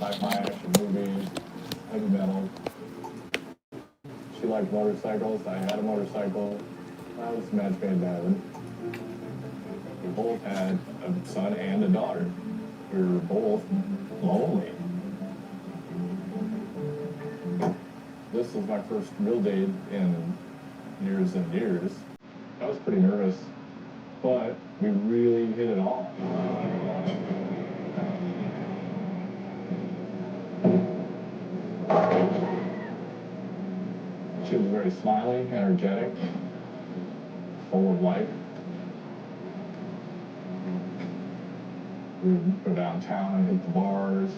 sci-fi action movies, heavy metal. She liked motorcycles. I had a motorcycle. I was a match made in heaven. We both had a son and a daughter. We were both lonely. This was my first real date in years and years. I was pretty nervous, but we really hit it off. She was very smiling, energetic, full of life. We would go downtown and hit the bars.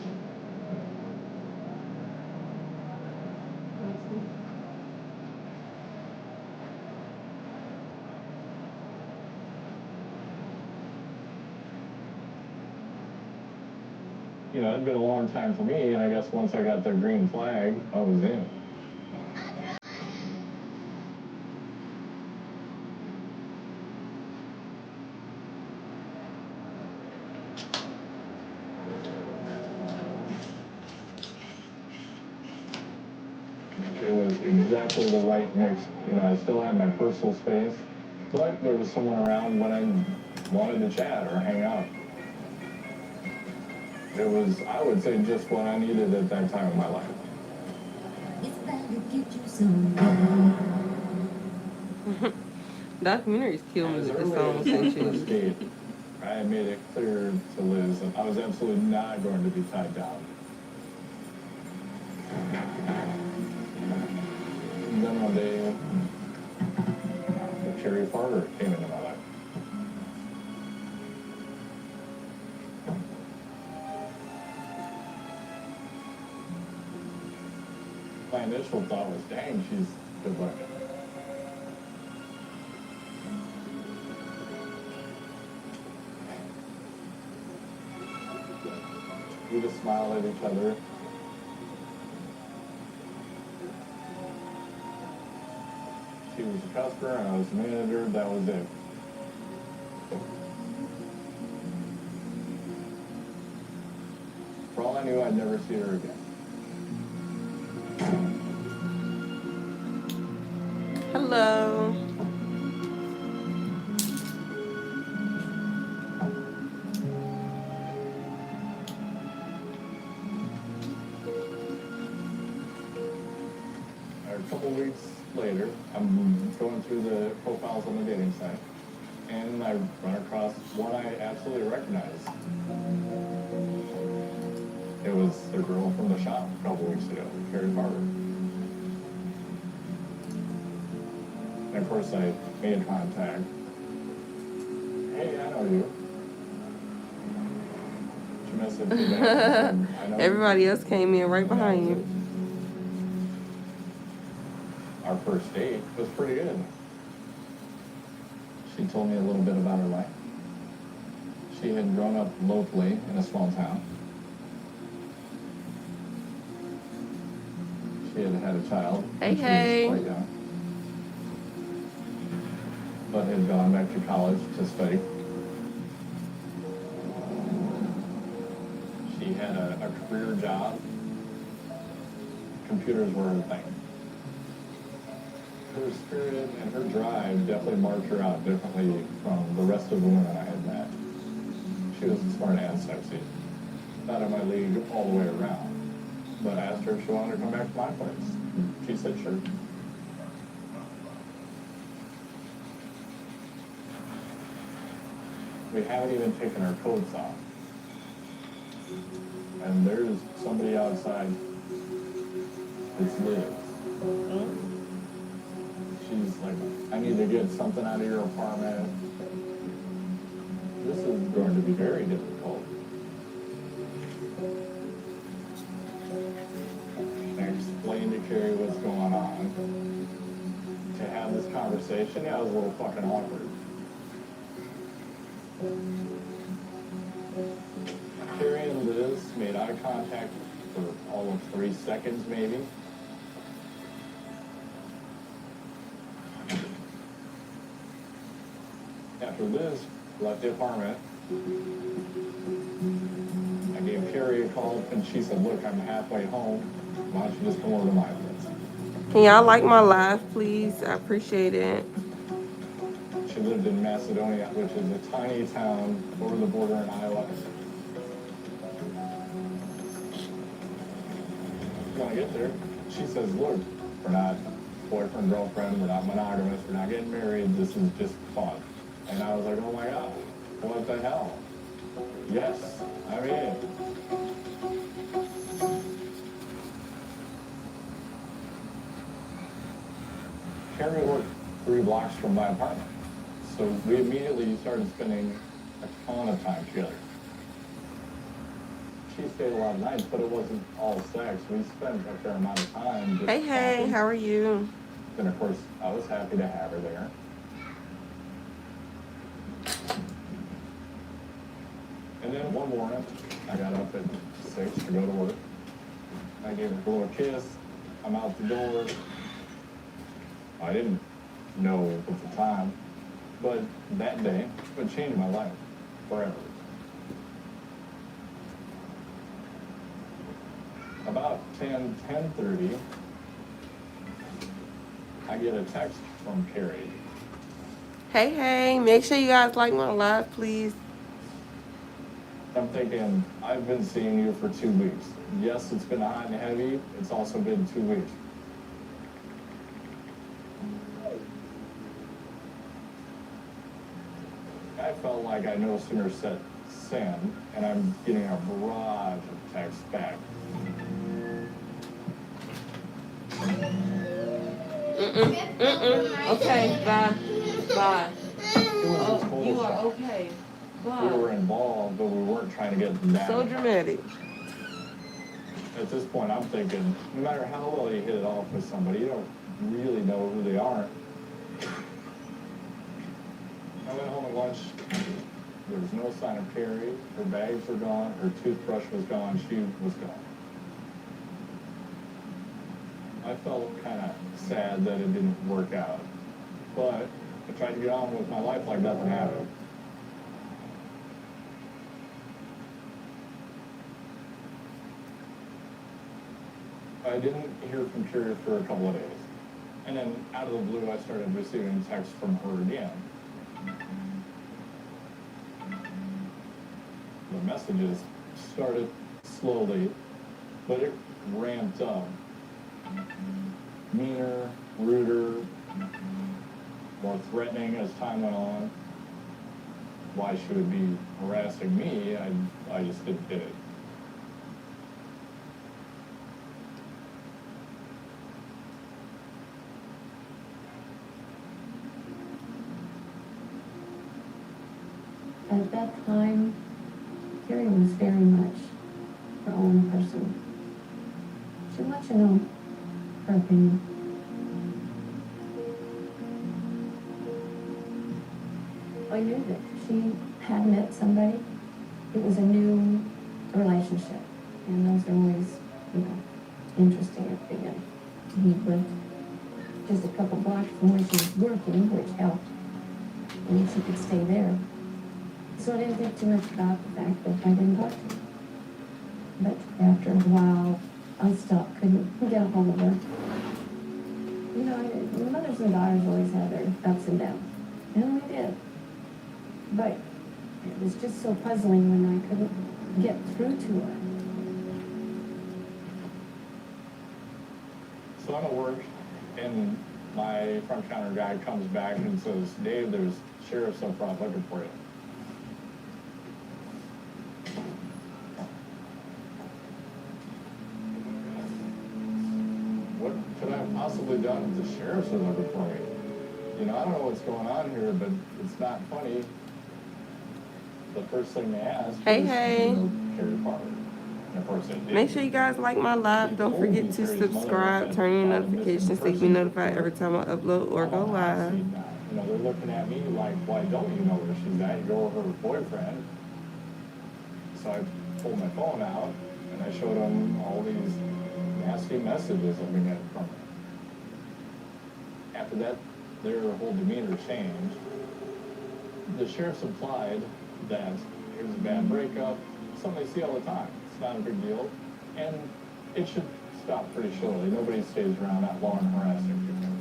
You know, it'd been a long time for me, and I guess once I got the green flag, I was in. It was exactly the right mix. You know, I still had my personal space, but there was someone around when I wanted to chat or hang out. It was, I would say, just what I needed at that time in my life. Documentaries kill me with the songs and shit. I had made it clear to Liz that I was absolutely not going to be tied down. And then one day, Carrie Farmer came into my life. My initial thought was, dang, she's good looking. We just smiled at each other. She was a customer, and I was the manager, that was it. For all I knew, I'd never see her again. Hello. A couple weeks later, I'm going through the profiles on the dating site, and I run across one I absolutely recognize. It was the girl from the shop a couple weeks ago, Carrie Barber. And of course, I made contact. Hey, I know you. She messaged me back and said, I know Everybody else came in right behind you. Our first date was pretty good. She told me a little bit about her life. She had grown up locally in a small town. She had had a child when she was quite young, but had gone back to college to study. She had a career job. Computers were her thing. Her spirit and her drive definitely marked her out differently from the rest of the women I had met. She was smart and sexy. Not in my league all the way around. But I asked her if she wanted to come back to my place. She said sure. We haven't even taken our coats off. And there's somebody outside that's Liz. She's like, I need to get something out of your apartment. This is going to be very difficult. I explained to Carrie what's going on. To have this conversation, yeah, it was a little fucking awkward. Carrie and Liz made eye contact for all of 3 seconds, maybe. After Liz left the apartment, I gave Carrie area called, and she said, look, I'm halfway home. Why don't you just come over to my place? Can y'all like my live, please? I appreciate it. She lived in Macedonia, which is a tiny town over the border in Iowa. When I get there, she says, look, we're not boyfriend, girlfriend, we're not monogamous, we're not getting married, this is just fun. And I was like, oh my God, what the hell? Yes, I'm in. Carrie worked 3 blocks from my apartment. So we immediately started spending a ton of time together. She stayed a lot of nights, but it wasn't all sex. We spent a fair amount of time just Hey, talking. how are you? And of course, I was happy to have her there. And then one morning, I got up at 6 to go to work. I gave her a little kiss. I'm out the door. I didn't know at the time, but that day would change my life forever. About 10:30, I get a text from Carrie. Hey, make sure you guys like my live, please. I'm thinking, I've been seeing you for 2 weeks. Yes, it's been hot and heavy. It's also been 2 weeks. I felt like I no sooner said send, and I'm getting a barrage of texts back. Okay, bye. Bye. It was a total You are shock. okay. We Bye. were involved, but we weren't trying to get them down. So dramatic. At this point, I'm thinking, no matter how well you hit it off with somebody, you don't really know who they are. I went home at lunch. There was no sign of Carrie. Her bags were gone. Her toothbrush was gone. She was gone. I felt kind of sad that it didn't work out. But I tried to get on with my life like nothing happened. I didn't hear from Carrie for a couple of days. And then out of the blue, I started receiving texts from her again. The messages started slowly, but it ramped up. Meaner, ruder, more threatening as time went on. Why she would be harassing me, I just didn't get it. At that time, Carrie was very much her own person. She let you know her opinion. I knew that she had met somebody. It was a new relationship, and those are always, interesting at the beginning. He lived just a couple blocks from where she was working, which helped, and she could stay there. So I didn't think too much about the fact that I didn't talk to her. But after a while, I couldn't get a hold of her. Mothers and daughters always have their ups and downs. And we did. But it was just so puzzling when I couldn't get through to her. So I'm at work, and my front counter guy comes back and says, Dave, there's sheriffs up front looking for you. What could I have possibly done if the sheriffs are looking for me? I don't know what's going on here, but it's not funny. The first thing they asked was, Hey. Carrie Parker. And of course it did. Make sure you guys like my live. Don't forget to subscribe, turn your notifications so you be notified every time I upload or go live. They're looking at me like, why don't you know where she's at? You're her boyfriend. So I pulled my phone out, and I showed them all these nasty messages I've been getting from her. After that, their whole demeanor changed. The sheriffs implied that it was a bad breakup, something they see all the time. It's not a big deal. And it should stop pretty shortly. Nobody stays around that long harassing people.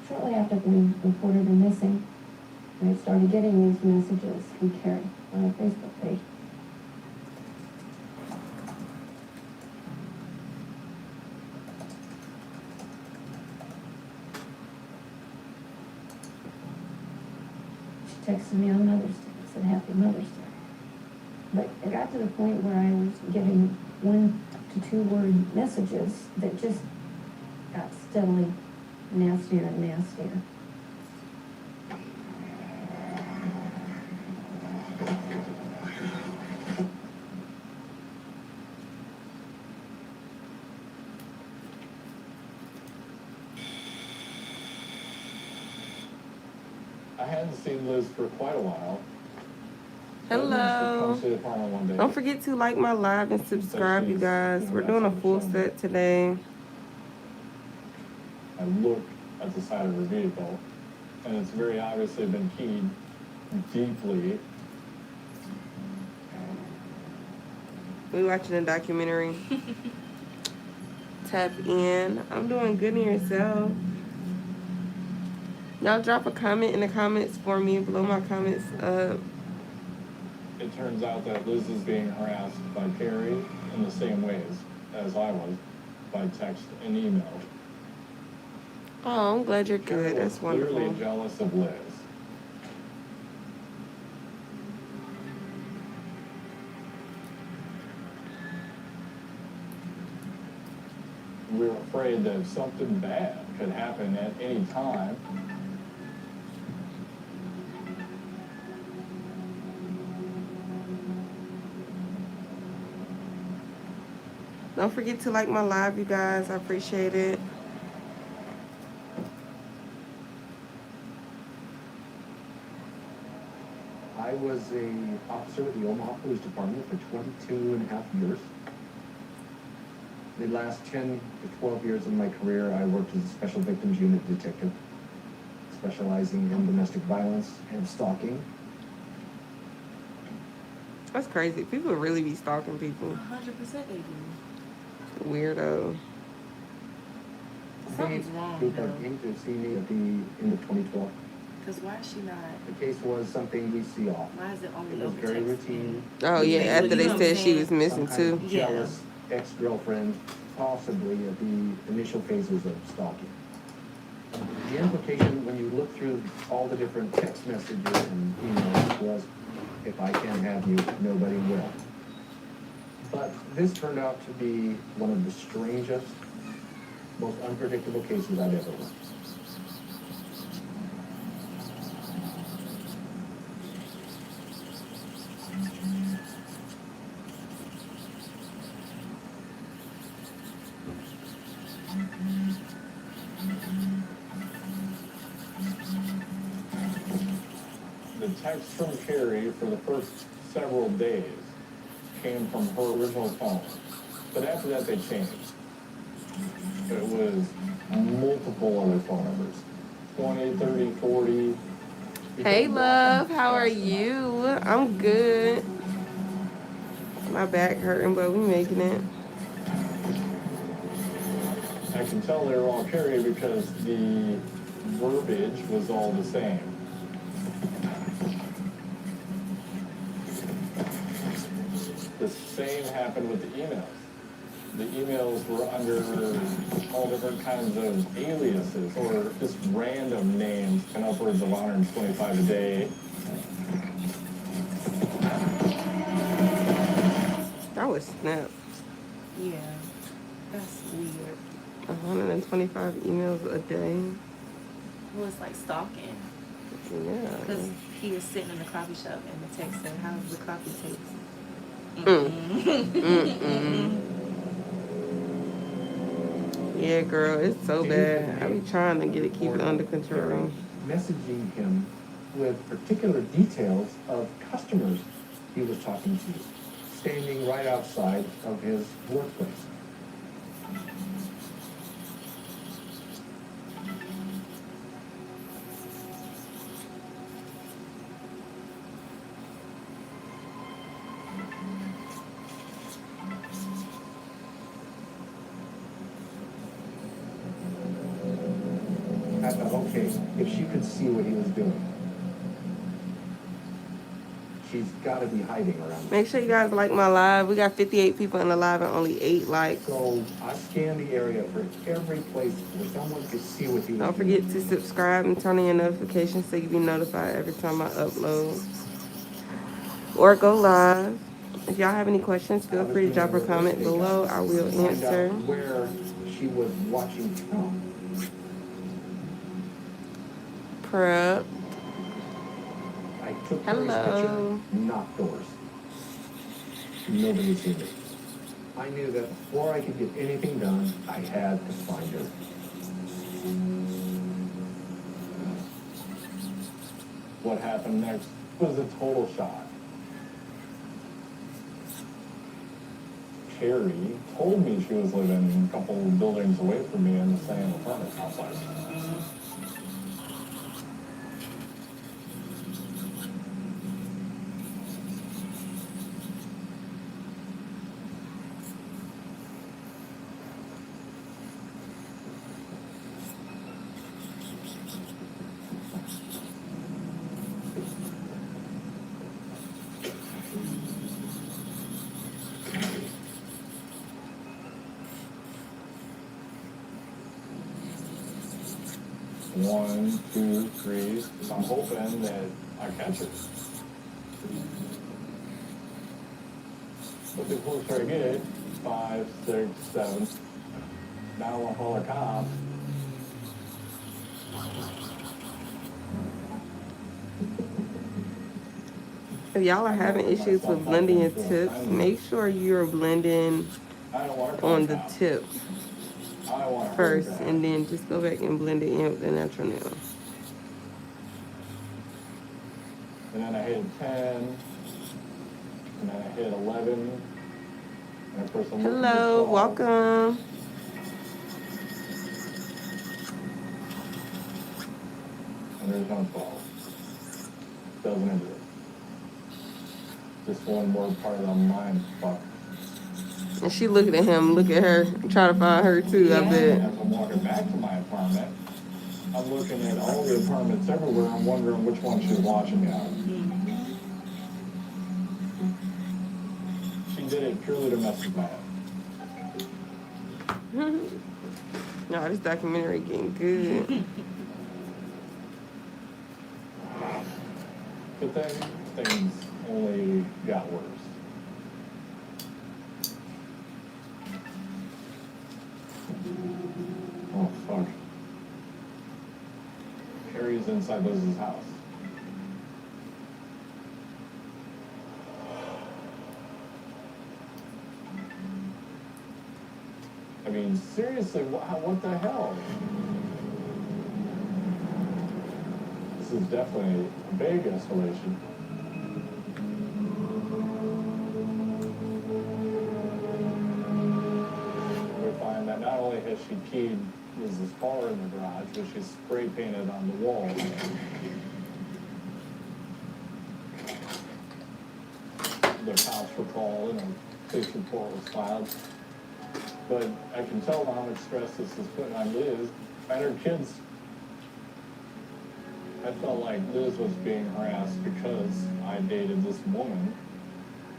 Shortly after we reported her missing, I started getting these messages from Carrie on her Facebook page. She texted me on Mother's Day, said Happy Mother's Day. But it got to the point where I was getting 1 to 2 word messages that just got steadily nastier and nastier. I hadn't seen Liz for quite a while. Hello. Come to the apartment one day. Don't forget to like my live and subscribe, you guys. We're doing a full set today. I look at the side of her vehicle, and it's very obviously been keyed deeply. We watching a documentary. Tap in. I'm doing good in yourself. Y'all drop a comment in the comments for me. Blow my comments up. It turns out that Liz is being harassed by Carrie in the same ways as I was, by text and email. Oh, I'm glad you're Carrie good. was That's wonderful. clearly jealous of Liz. We were afraid that something bad could happen at any time. Don't forget to like my live, you guys. I appreciate it. I was an officer with the Omaha Police Department for 22 and a half years. The last 10 to 12 years of my career, I worked as a Special Victims Unit detective, specializing in domestic violence and stalking. That's crazy. People really be stalking people. 100% they do. Weirdo. Something's wrong, Who though. came to see me at the end of 2012. Because why is she not? The case was something we see often. Why is it only It was over very text? routine. Oh yeah, Basically, after you they know what said I'm she saying? was missing Some kind too. of Yeah. jealous ex-girlfriend, possibly at the initial phases of stalking. The implication when you look through all the different text messages and emails was, if I can't have you, nobody will. But this turned out to be one of the strangest, most unpredictable cases I've ever worked. The text from Carrie for the first several days came from her original phone. But after that, they changed. It was multiple other phone numbers. 20, 30, 40. Hey love, how are you? I'm good. My back hurting, but we making it. I can tell they were all Carrie because the verbiage was all the same. The same happened with the emails. The emails were under all different kinds of aliases or just random names, and upwards of 125 a day. That was snap. Yeah. That's weird. 125 emails a day. Well, it's like stalking. Yeah. Because he was sitting in the coffee shop and the text said, how's the coffee taste? Yeah, girl, it's so bad. I be trying to get it, keep it under control. Messaging him with particular details of customers he was talking to, standing right outside of his workplace. okay, if she could see what he was doing. She's gotta be hiding around. Make sure you guys like my live. We got 58 people in the live and only 8 likes. So I scanned the area for every place where someone could see what he was Don't doing. forget to subscribe and turn on your notifications so you be notified every time I upload or go live. If y'all have any questions, feel free to drop a comment below. I will Find answer. out where she was watching from. Prep. I took Hello. Terry's picture, knocked doors. Nobody seen it. I knew that before I could get anything done, I had to find her. What happened next was a total shock. Carrie told me she was living a couple buildings away from me in the same apartment complex. One, two, three. So I'm hoping that I catch her. But the closer I get, 5, 6, 7. Now I'll call a cop. If y'all are having issues with blending your tips, make sure you're blending I don't want to call on a the cop. tip I don't want to first hurt her. and then just go back and blend it in with the natural nail. And then I hit 10. And then I hit 11. And of course I'm looking at Hello, 12. welcome. And there's no 12. Doesn't exist. Just one more part of the mind fuck. And she looking at him, look at her, try to find her too, I bet. As I'm walking back to my apartment, I'm looking at all the apartments everywhere. I'm wondering which one she's watching me out. She did it purely to mess with my head. No, this documentary getting good. But then things only got worse. Oh, fuck. Harry's inside Liz's house. I mean, seriously, what the hell? This is definitely a big escalation. We find that not only has she keyed Liz's car in the garage, but she's spray painted on the wall. The cops were called and a police report was filed. But I can tell how much stress this is putting on Liz and her kids. I felt like Liz was being harassed because I dated this woman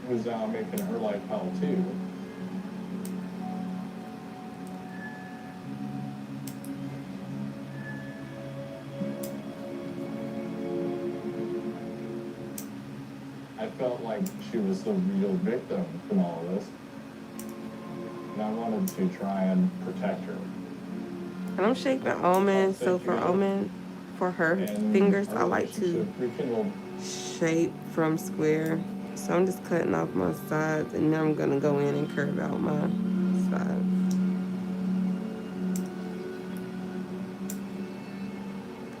who's now making her life hell too. I felt like she was the real victim from all of this. And I wanted to try and protect her. And I'm shaping almond, so for almond, for her And fingers, our I like to relationship rekindled. shape from square. So I'm just cutting off my sides and then I'm gonna go in and curve out my sides.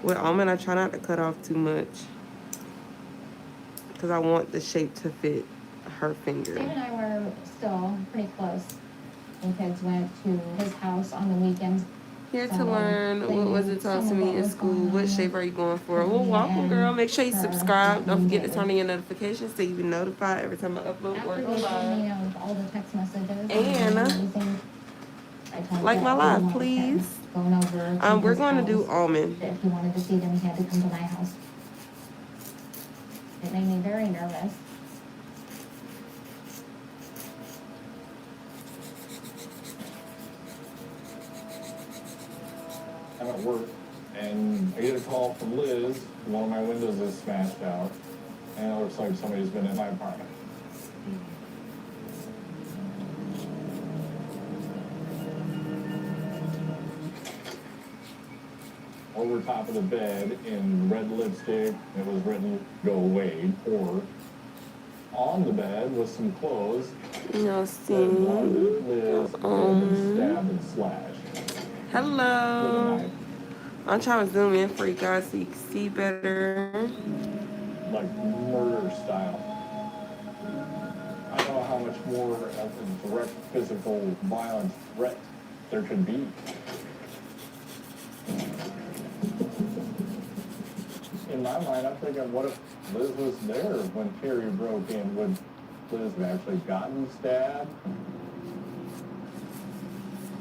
With almond, I try not to cut off too much because I want the shape to fit her finger. Dave and I were still pretty close. The kids went to his house on the weekends. Here to learn, what was it taught to me in school? What shape are you going for? Well, welcome, girl. Make sure you subscribe. Don't forget to turn on your notifications so you be notified every time I upload or After go the live. evening of all the text messages And everything, I told like Dad my we live, wanted please. him. going over to We're his going to do house. almond. If he wanted to see them, he had to come to my house. It made me very nervous. I'm at work, and I get a call from Liz. One of my windows is smashed out, and it looks like somebody's been in my apartment. Over top of the bed in red lipstick, it was written, "Go away," or on the bed with some clothes You'll that see. wanted Liz dead and stabbed and slashed with a Hello. knife. I'm trying to zoom in for you guys so you can see better. Like murder style. I don't know how much more of a direct physical violence threat there could be. In my mind, I'm thinking, what if Liz was there when Carrie broke in? Would Liz have actually gotten stabbed?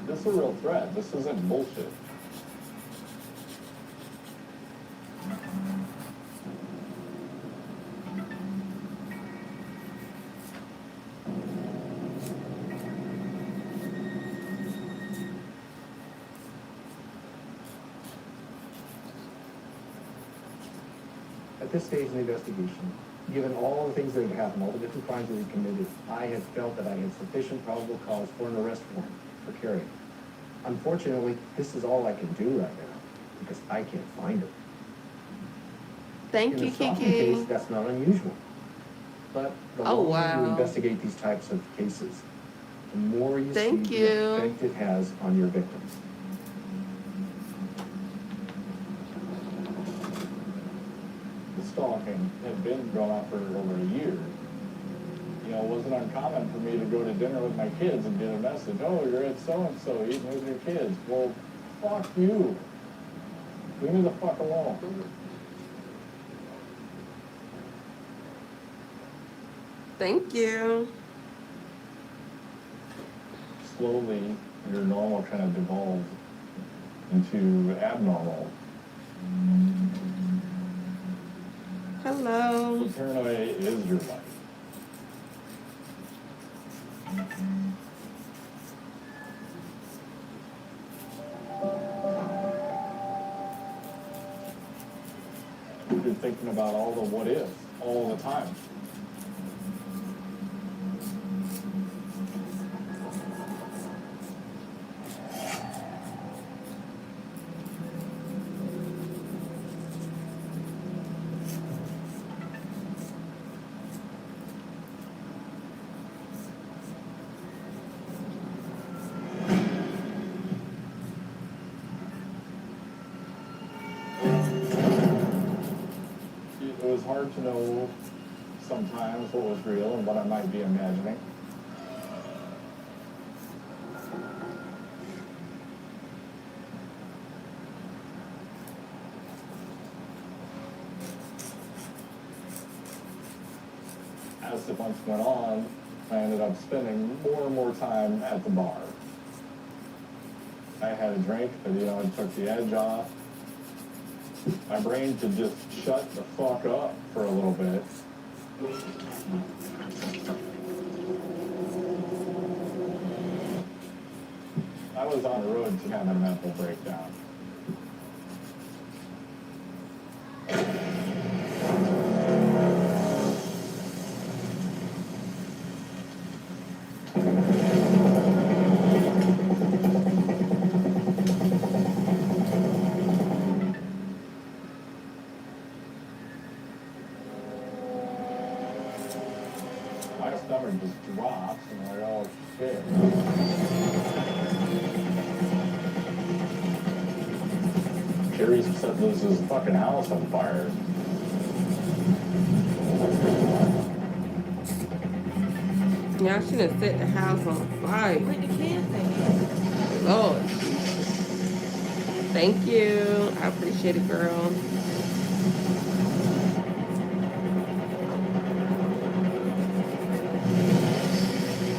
This is a real threat. This isn't bullshit. At this stage in the investigation, given all the things that have happened, all the different crimes that he committed, I had felt that I had sufficient probable cause for an arrest warrant for Carrie. Unfortunately, this is all I can do right now because I can't find her. Thank In you, a stalking Kiki. case, that's not unusual. But the Oh, longer you wow. investigate these types of cases, the more you Thank see you. the effect it has on your victims. The stalking had been going on for over a year. You know, it wasn't uncommon for me to go to dinner with my kids and get a message, "Oh, you're at so-and-so eating with your kids." Well, fuck you. Leave me the fuck alone. Thank you. Slowly, your normal kind of devolves into abnormal. Hello. So paranoia is your life. You're thinking about all the what ifs all the time. It was hard to know sometimes what was real and what I might be imagining. As the months went on, I ended up spending more and more time at the bar. I had a drink, but it took the edge off. My brain could just shut the fuck up for a little bit. I was on the road to kind of a mental breakdown. My stomach just drops, and I'm like, oh shit. Carrie set Liz's fucking house on fire. Y'all should have set the house on fire. Where the kids at? Lord. Thank you. I appreciate it, girl.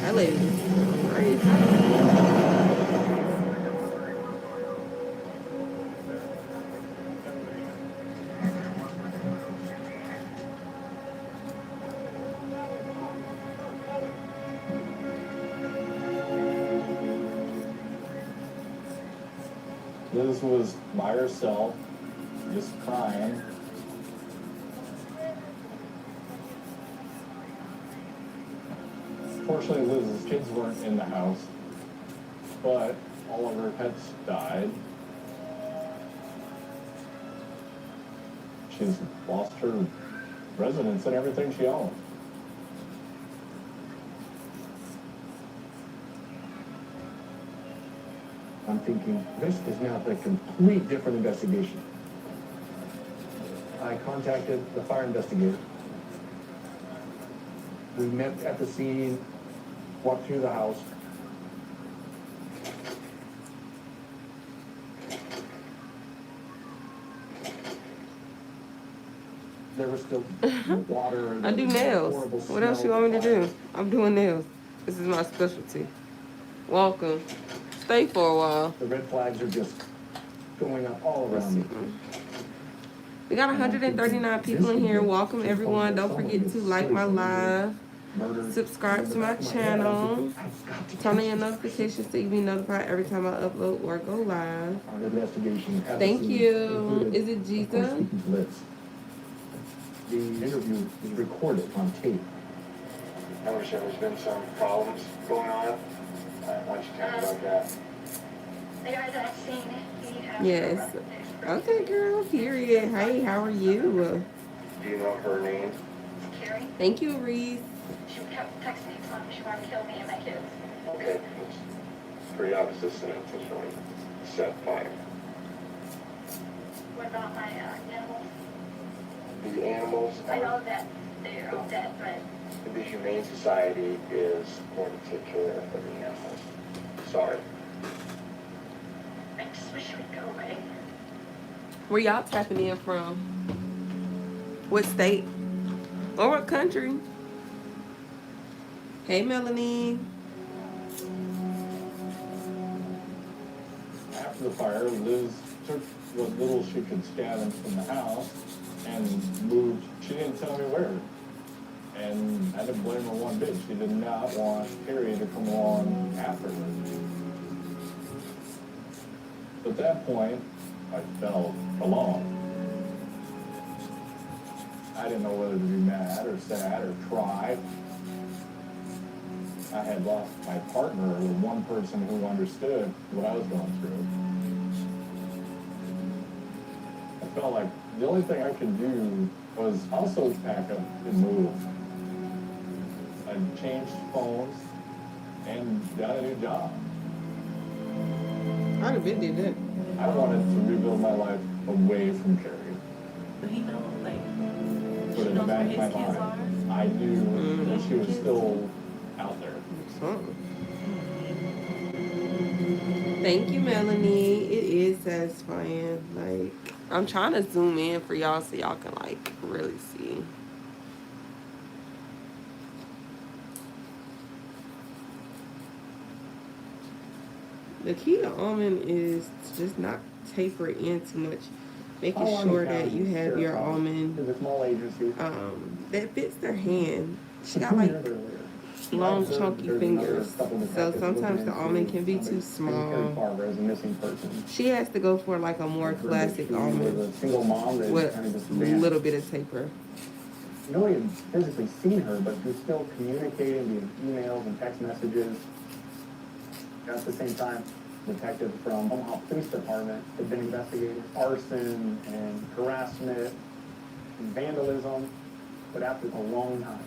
That lady is crazy. Liz was by herself, just crying. Fortunately, Liz's kids weren't in the house, but all of her pets died. She's lost her residence and everything she owned. I'm thinking, this is now a complete different investigation. I contacted the fire investigator. We met at the scene, walked through the house. There was still water. I do nails. What else you want me to do? I'm doing nails. This is my specialty. Welcome. Stay for a while. The red flags are just going up all around me. We got 139 people in here. Welcome everyone. Don't forget to like my live. Subscribe to my channel. Turn on your notifications so you be notified every time I upload or go live. Thank you. Is it Jesus? The interview is recorded on tape. I understand there's been some problems going on. Why don't you tell me about that? The guy that I've seen, he has Yes. Okay, girl. Period. Hey, how are you? Do you know her name? Carrie. Thank you, Reese. She kept texting me telling me she wanted to kill me and my kids. Okay, it's pretty obvious this is an intentionally set fire. What about my animals? The animals, I know that they're all dead, but the Humane Society is going to take care of the animals. Sorry. I just wish we'd go away. Where y'all tapping in from? What state? Or what country? Hey, Melanie. After the fire, Liz took what little she could scavenge from the house and moved. She didn't tell me where. And I didn't blame her one bit. She did not want Carrie to come along after her. At that point, I felt alone. I didn't know whether to be mad or sad or cry. I had lost my partner, the one person who understood what I was going through. I felt like the only thing I could do was also pack up and move. I changed phones and got a new job. I'd have been did that. I wanted to rebuild my life away from Carrie. But he know, like, But in the back of my mind, I knew that she was still out there. Thank you, Melanie. It is satisfying. Like, I'm trying to zoom in for y'all so y'all can, like, really see. The key to almond is to just not taper it in too much. Making sure that you have your almond There's a small agency. that fits their hand. She got like long chunky fingers, so sometimes the almond can be too small. As a missing person. She has to go for like a more classic She was almond a single mom that with kind of just a vanished. little bit of taper. Nobody had physically seen her, but she was still communicating via emails and text messages. At the same time, detectives from Omaha Police Department had been investigating arson and harassment and vandalism, but after a long time,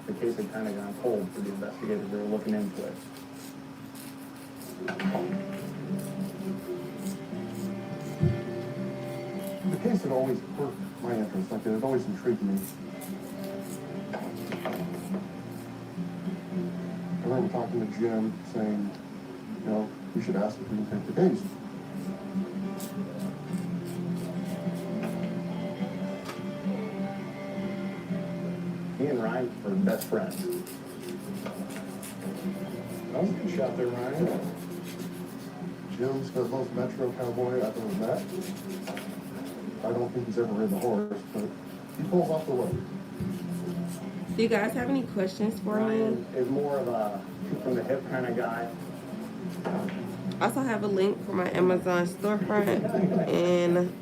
the case had kind of gone cold for the investigators that were looking into it. The case had always perked my interest, like it had always intrigued me. I remember talking to Jim saying, you know, you should ask if we can take the case. He and Ryan were best friends. That was a good shot there, Ryan. Jim's the most metro cowboy I've ever met. I don't think he's ever ridden a horse, but he pulls off the weight. Do you guys have any questions for me? Ryan is more of a shoot from the hip kind of guy. I also have a link for my Amazon storefront and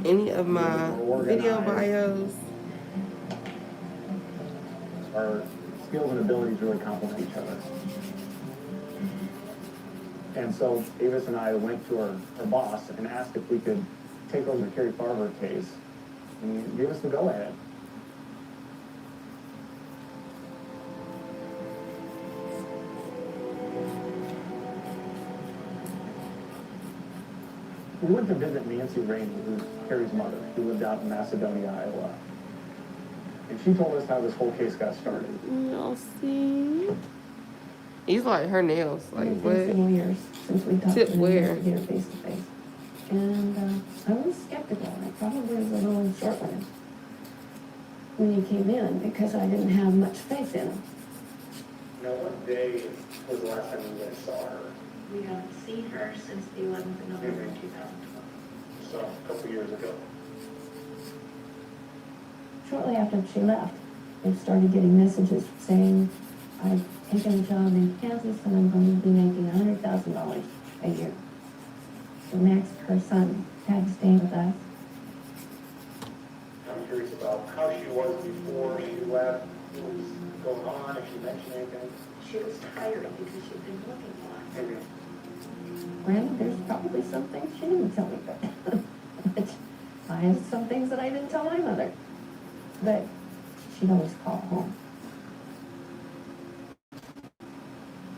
any of my video bios. Our skills and abilities really complement each other. And so Avis and I went to our boss and asked if we could take over the Carrie Farver case, and he gave us the go-ahead. We went to visit Nancy Rainey, who's Carrie's mother, who lived out in Macedonia, Iowa. And she told us how this whole case got started. Y'all see? He's like her nails. Like It's what? been several years since we talked Tip to the where? investigator face to face. And I was skeptical. I probably was a little short-winded when he came in because I didn't have much faith in him. Now, what day was the last time you guys saw her? We haven't seen her since the 11th of November 2012. So, a couple years ago. Shortly after she left, I started getting messages saying, I've taken a job in Kansas and I'm going to be making $100,000 a year. So Max, her son, had to stay with us. I'm curious about how she was before she left, what was going on, if she mentioned anything. She was tired because she'd been looking a lot. Maybe. Well, there's probably some things she didn't tell me, but I had some things that I didn't tell my mother. But she'd always call home.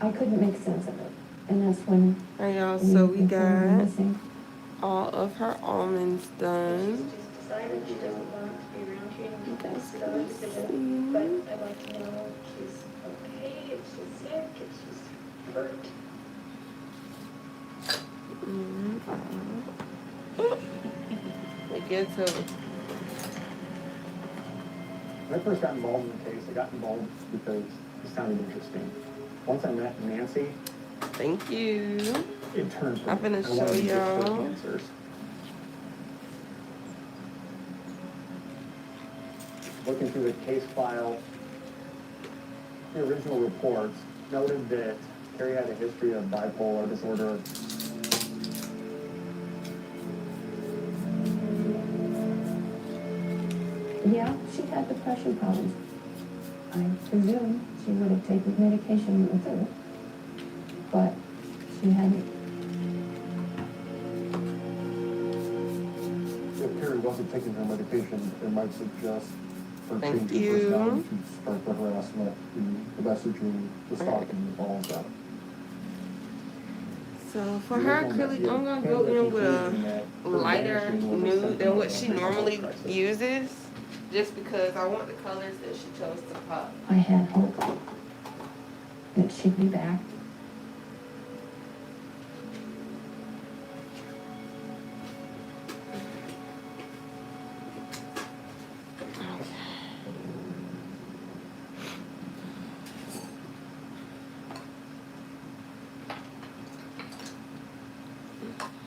I couldn't make sense of it. And that's when Alright, y'all, so we got missing. all of her almonds done. She's just decided she doesn't want to be around here and That's that's the decision. But I'd like to know if she's okay, if she's sick, if she's hurt. Again, so When I first got involved in the case, I got involved because it sounded interesting. Once I met Nancy, thank you. it turned from I'm gonna I show wanted to get her y'all. answers. Looking through the case file, the original reports noted that Carrie had a history of bipolar disorder. Yeah, she had depression problems. I presume she would have taken medication with her, but she hadn't. If Carrie wasn't taking her medication, it might suggest her Thank change in you. personality to start the harassment, the messaging, the stalking, all of that. So for her acrylic, I'm gonna go in with a lighter nude than what she normally uses, just because I want the colors that she chose to pop. I had hope that she'd be back.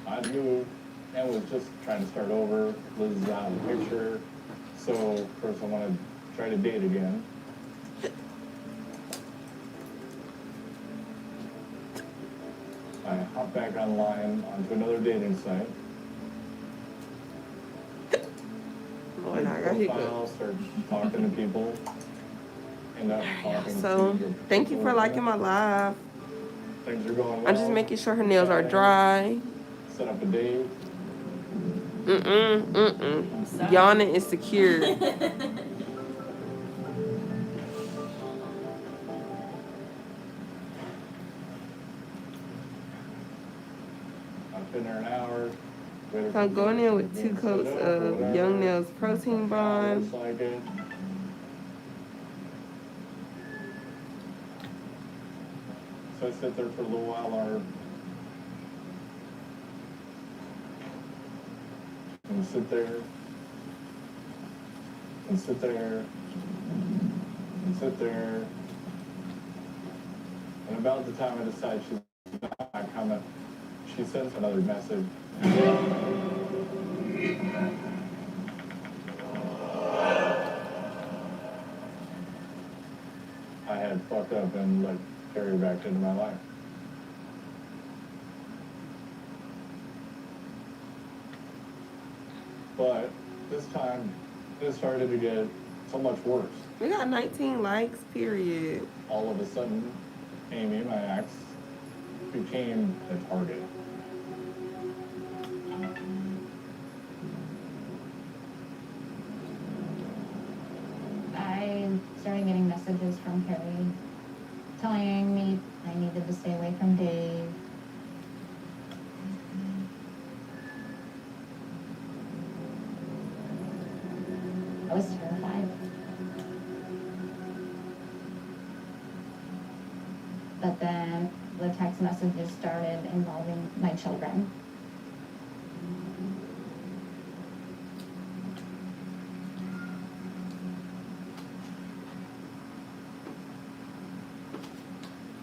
I knew and was just trying to start over. Liz is out of the picture. So, of course, I want to try to date again. I hop back online onto another dating site. Lord, I got hiccups. Profile, start talking to people. End up talking So to thank you for people. liking my live. Things are going well. I'm just making sure her nails are dry. Set up a date. Yawning is secure. I've been there an hour. So I'm going in with 2 coats of Young Nails Protein Bond. Looks like it. So I sit there for a little while longer. And sit there. And sit there. And sit there. And about the time I decide she's not coming, she sends another message. I had fucked up and let Carrie back into my life. But this time, it started to get so much worse. We got 19 likes, period. All of a sudden, Amy, my ex, became a target. I started getting messages from Carrie telling me I needed to stay away from Dave. I was terrified. But then the text messages started involving my children.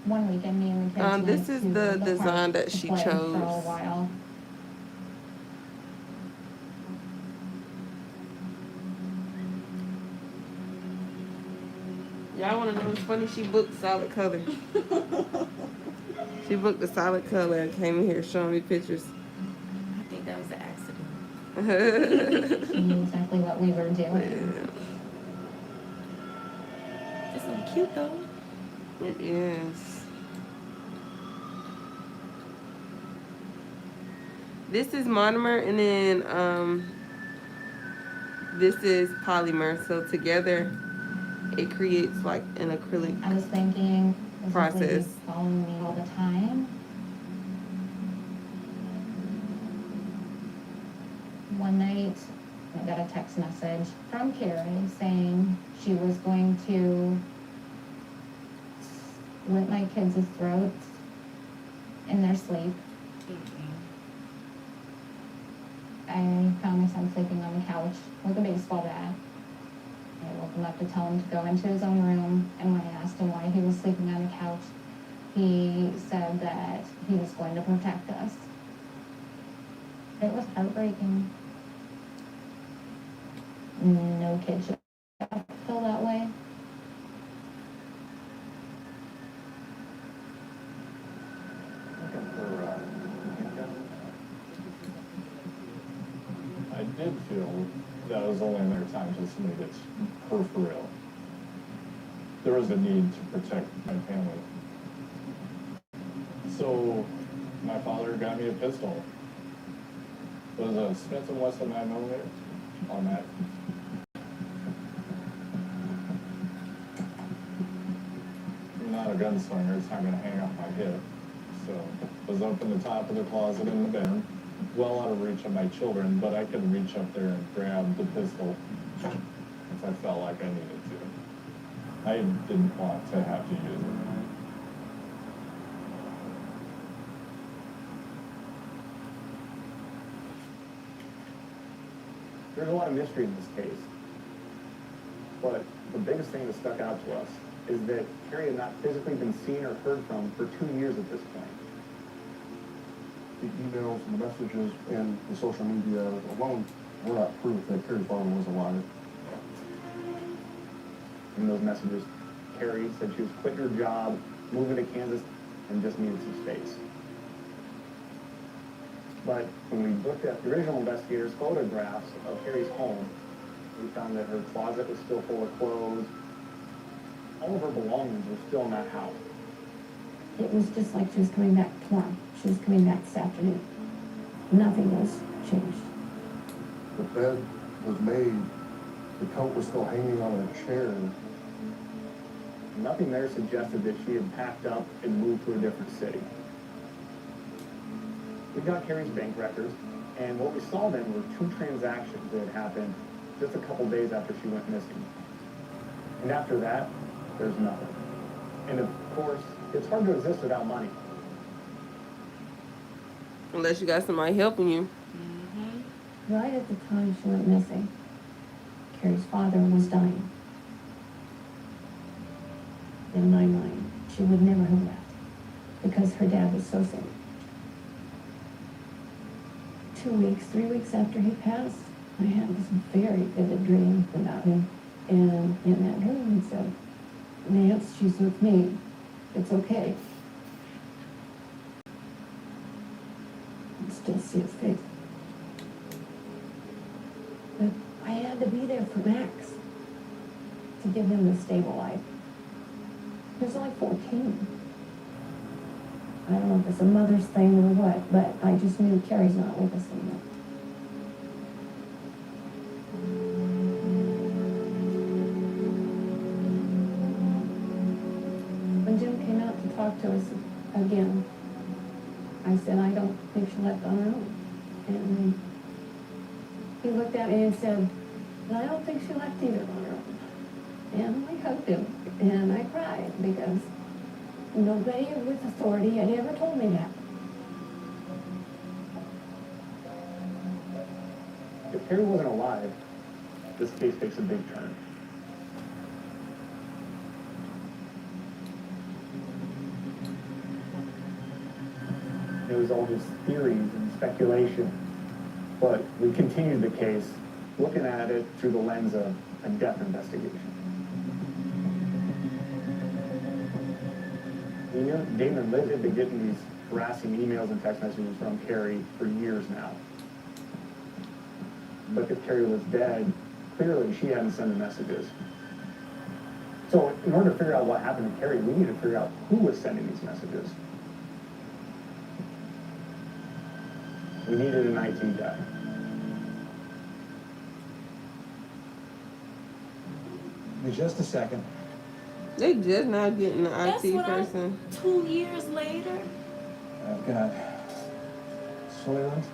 One weekend, me and the kids This went is to the park design that to she play for a chose. while. Y'all want to know what's funny? She booked solid color. She booked a solid color and came in here showing me pictures. I think that was an accident. She knew exactly what we were doing. It's so cute though. It is. This is monomer, and then this is polymer. So together, it creates like an acrylic. I was thinking, is Process. this lady following me all the time? One night, I got a text message from Carrie saying she was going to slit my kids' throats in their sleep. I found my son sleeping on the couch with a baseball bat. I woke him up to tell him to go into his own room, and when I asked him why he was sleeping on the couch, he said that he was going to protect us. It was heartbreaking. No kid should feel that way. Looking for, handgun. I did feel that was only another time just made it her for real. There was a need to protect my family. So my father got me a pistol. It was a Smith & Wesson 9mm automatic. I'm not a gunslinger, it's not gonna hang off my hip. So it was up in the top of the closet in the bedroom, well out of reach of my children, but I could reach up there and grab the pistol if I felt like I needed to. I didn't want to have to use it. There's a lot of mystery in this case. But the biggest thing that stuck out to us is that Carrie had not physically been seen or heard from for 2 years at this point. The emails and the messages and the social media alone were not proof that Carrie's father was alive. In those messages, Carrie said she was quitting her job, moving to Kansas, and just needed some space. But when we looked at the original investigators' photographs of Carrie's home, we found that her closet was still full of clothes. All of her belongings were still in that house. It was just like she was coming back tomorrow. She was coming back this afternoon. Nothing was changed. The bed was made, the coat was still hanging on a chair. Nothing there suggested that she had packed up and moved to a different city. We got Carrie's bank records, and what we saw then were 2 transactions that had happened just a couple days after she went missing. And after that, there's nothing. And of course, it's hard to exist without money. Unless you got somebody helping you. Right at the time she went missing, Carrie's father was dying. In my mind, she would never have left because her dad was so sick. 2 weeks, 3 weeks after he passed, I had this very vivid dream about him. And in that dream, he said, "Nance, she's with me. It's okay." I still see his face. for Max to give him the stable life. He was only 14. I don't know if it's a mother's thing or what, but I just knew Carrie's not with us anymore. When Jim came out to talk to us again, I said, I don't think she left on her own. And he looked at me and said, I don't think she left either on her own. And I hugged him, and I cried because nobody with authority had ever told me that. If Carrie wasn't alive, this case takes a big turn. There was all these theories and speculation, but we continued the case, looking at it through the lens of a death investigation. We knew Damon Litt had been getting these harassing emails and text messages from Carrie for years now. But if Carrie was dead, clearly she hadn't sent the messages. So in order to figure out what happened to Carrie, we needed to figure out who was sending these messages. We needed an IT guy. Just a second. They just now getting the That's IT what person. 2 years later. I've got Soylent,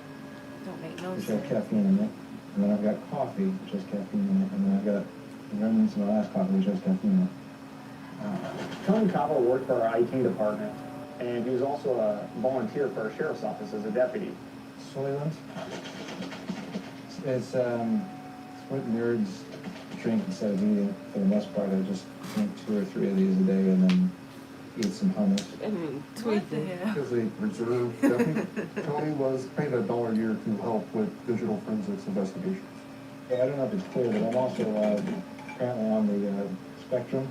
Don't make no which sense. has caffeine in it. And then I've got coffee, which has caffeine in it. And then I've got remnants of my last coffee, which has caffeine in it. Tony Cabo worked for our IT department, and he was also a volunteer for our sheriff's office as a deputy. Soylent. It's what nerds drink instead of eating. For the most part, I just drink 2 or 3 of these a day and then eat some hummus. I mean, What the tweaking. hell? As a reserve deputy, Tony was paid $1 a year to help with digital forensics investigations. Yeah, I don't know if it's clear, but I'm also apparently on the spectrum.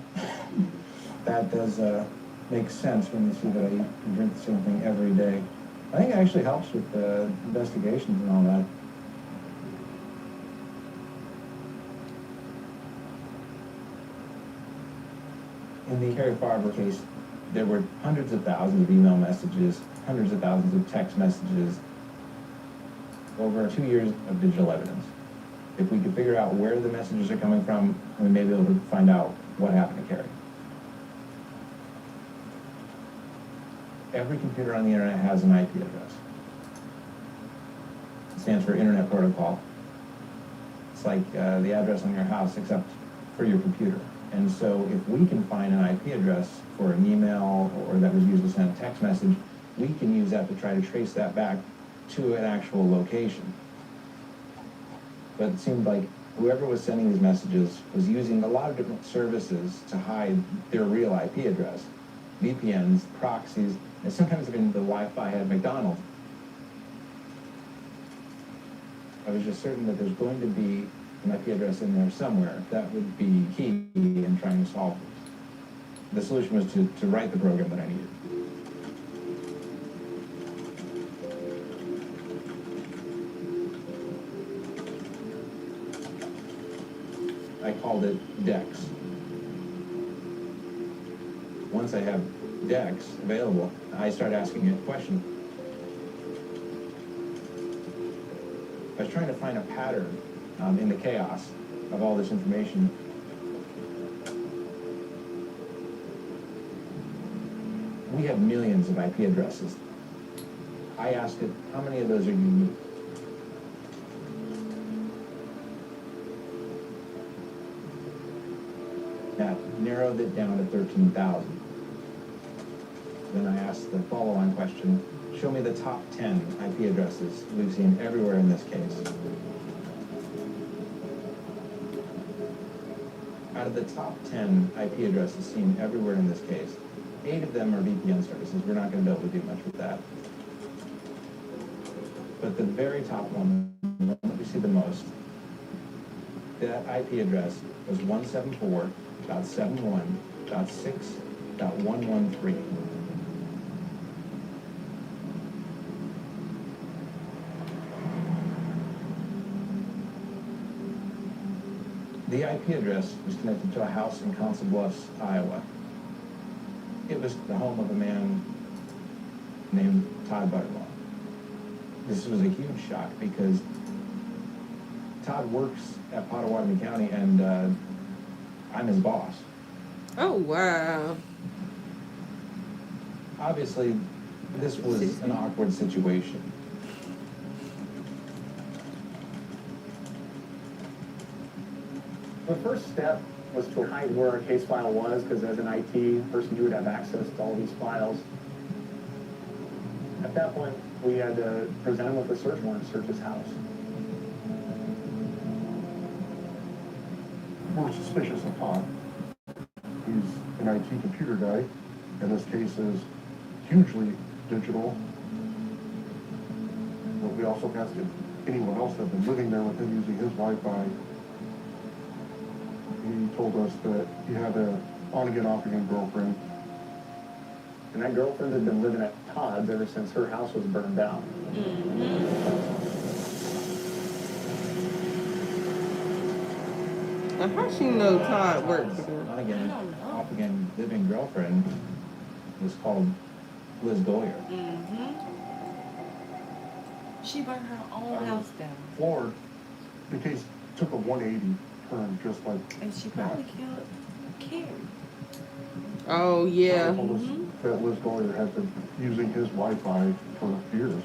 That does make sense when you see that I eat and drink the same thing every day. I think it actually helps with investigations and all that. In the Carrie Farber case, there were hundreds of thousands of email messages, hundreds of thousands of text messages, over 2 years of digital evidence. If we could figure out where the messages are coming from, we may be able to find out what happened to Carrie. Every computer on the internet has an IP address. It stands for Internet Protocol. It's like the address on your house, except for your computer. And so if we can find an IP address for an email or that was used to send a text message, we can use that to try to trace that back to an actual location. But it seemed like whoever was sending these messages was using a lot of different services to hide their real IP address. VPNs, proxies, and sometimes even the Wi-Fi at McDonald's. I was just certain that there's going to be an IP address in there somewhere. That would be key in trying to solve this. The solution was to write the program that I needed. I called it DEX. Once I have DEX available, I start asking it questions. I was trying to find a pattern in the chaos of all this information. We have millions of IP addresses. I asked it, how many of those are unique? That narrowed it down to 13,000. Then I asked the follow-on question, show me the top 10 IP addresses we've seen everywhere in this case. Out of the top 10 IP addresses seen everywhere in this case, 8 of them are VPN services. We're not going to be able to do much with that. But the very top one, the one that we see the most, that IP address was 174.71.6.113. The IP address was connected to a house in Council Bluffs, Iowa. It was the home of a man named Todd Butterlaw. This was a huge shock because Todd works at Pottawatomie County and I'm his boss. Oh, wow. Obviously, this was an awkward situation. The first step was to hide where our case file was, because as an IT person, you would have access to all these files. At that point, we had to present him with a search warrant to search his house. We're suspicious of Todd. He's an IT computer guy, and this case is hugely digital. But we also asked if anyone else had been living there with him using his Wi-Fi. He told us that he had a on-again, off-again girlfriend. And that girlfriend had been living at Todd's ever since her house was burned down. Now, how she know Todd worked for them? On-again, off-again living girlfriend was called Liz Goyer. She burned her own house down. Floored. The case took a 180 turn, just like And she probably killed Carrie. Oh, yeah. Told us that Liz Goyer had been using his Wi-Fi for years.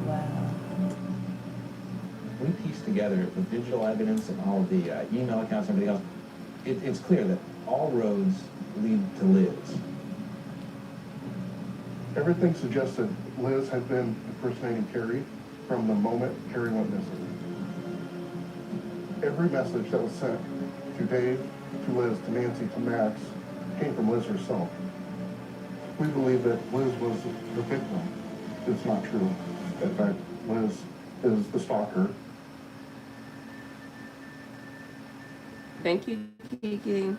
Wow. We pieced together the digital evidence and all of the email accounts and everything else. It's clear that all roads lead to Liz. Everything suggested Liz had been impersonating Carrie from the moment Carrie went missing. Every message that was sent to Dave, to Liz, to Nancy, to Max, came from Liz herself. We believe that Liz was the victim. It's not true. In fact, Liz is the stalker. Thank you, Kiki.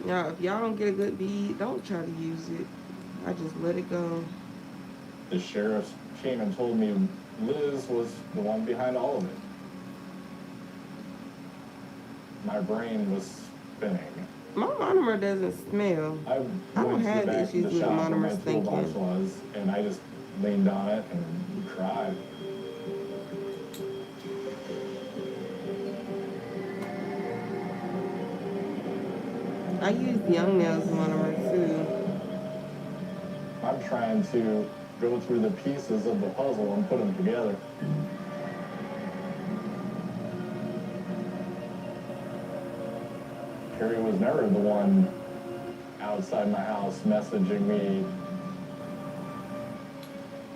Y'all, if y'all don't get a good bead, don't try to use it. I just let it go. The sheriff came and told me Liz was the one behind all of it. My brain was spinning. My monomer doesn't smell. I don't went to have the back issues of with the shop where my monomers toolbox thinking. was, and I just leaned on it and cried. I use Young Nails monomer too. I'm trying to go through the pieces of the puzzle and put them together. Carrie was never the one outside my house messaging me.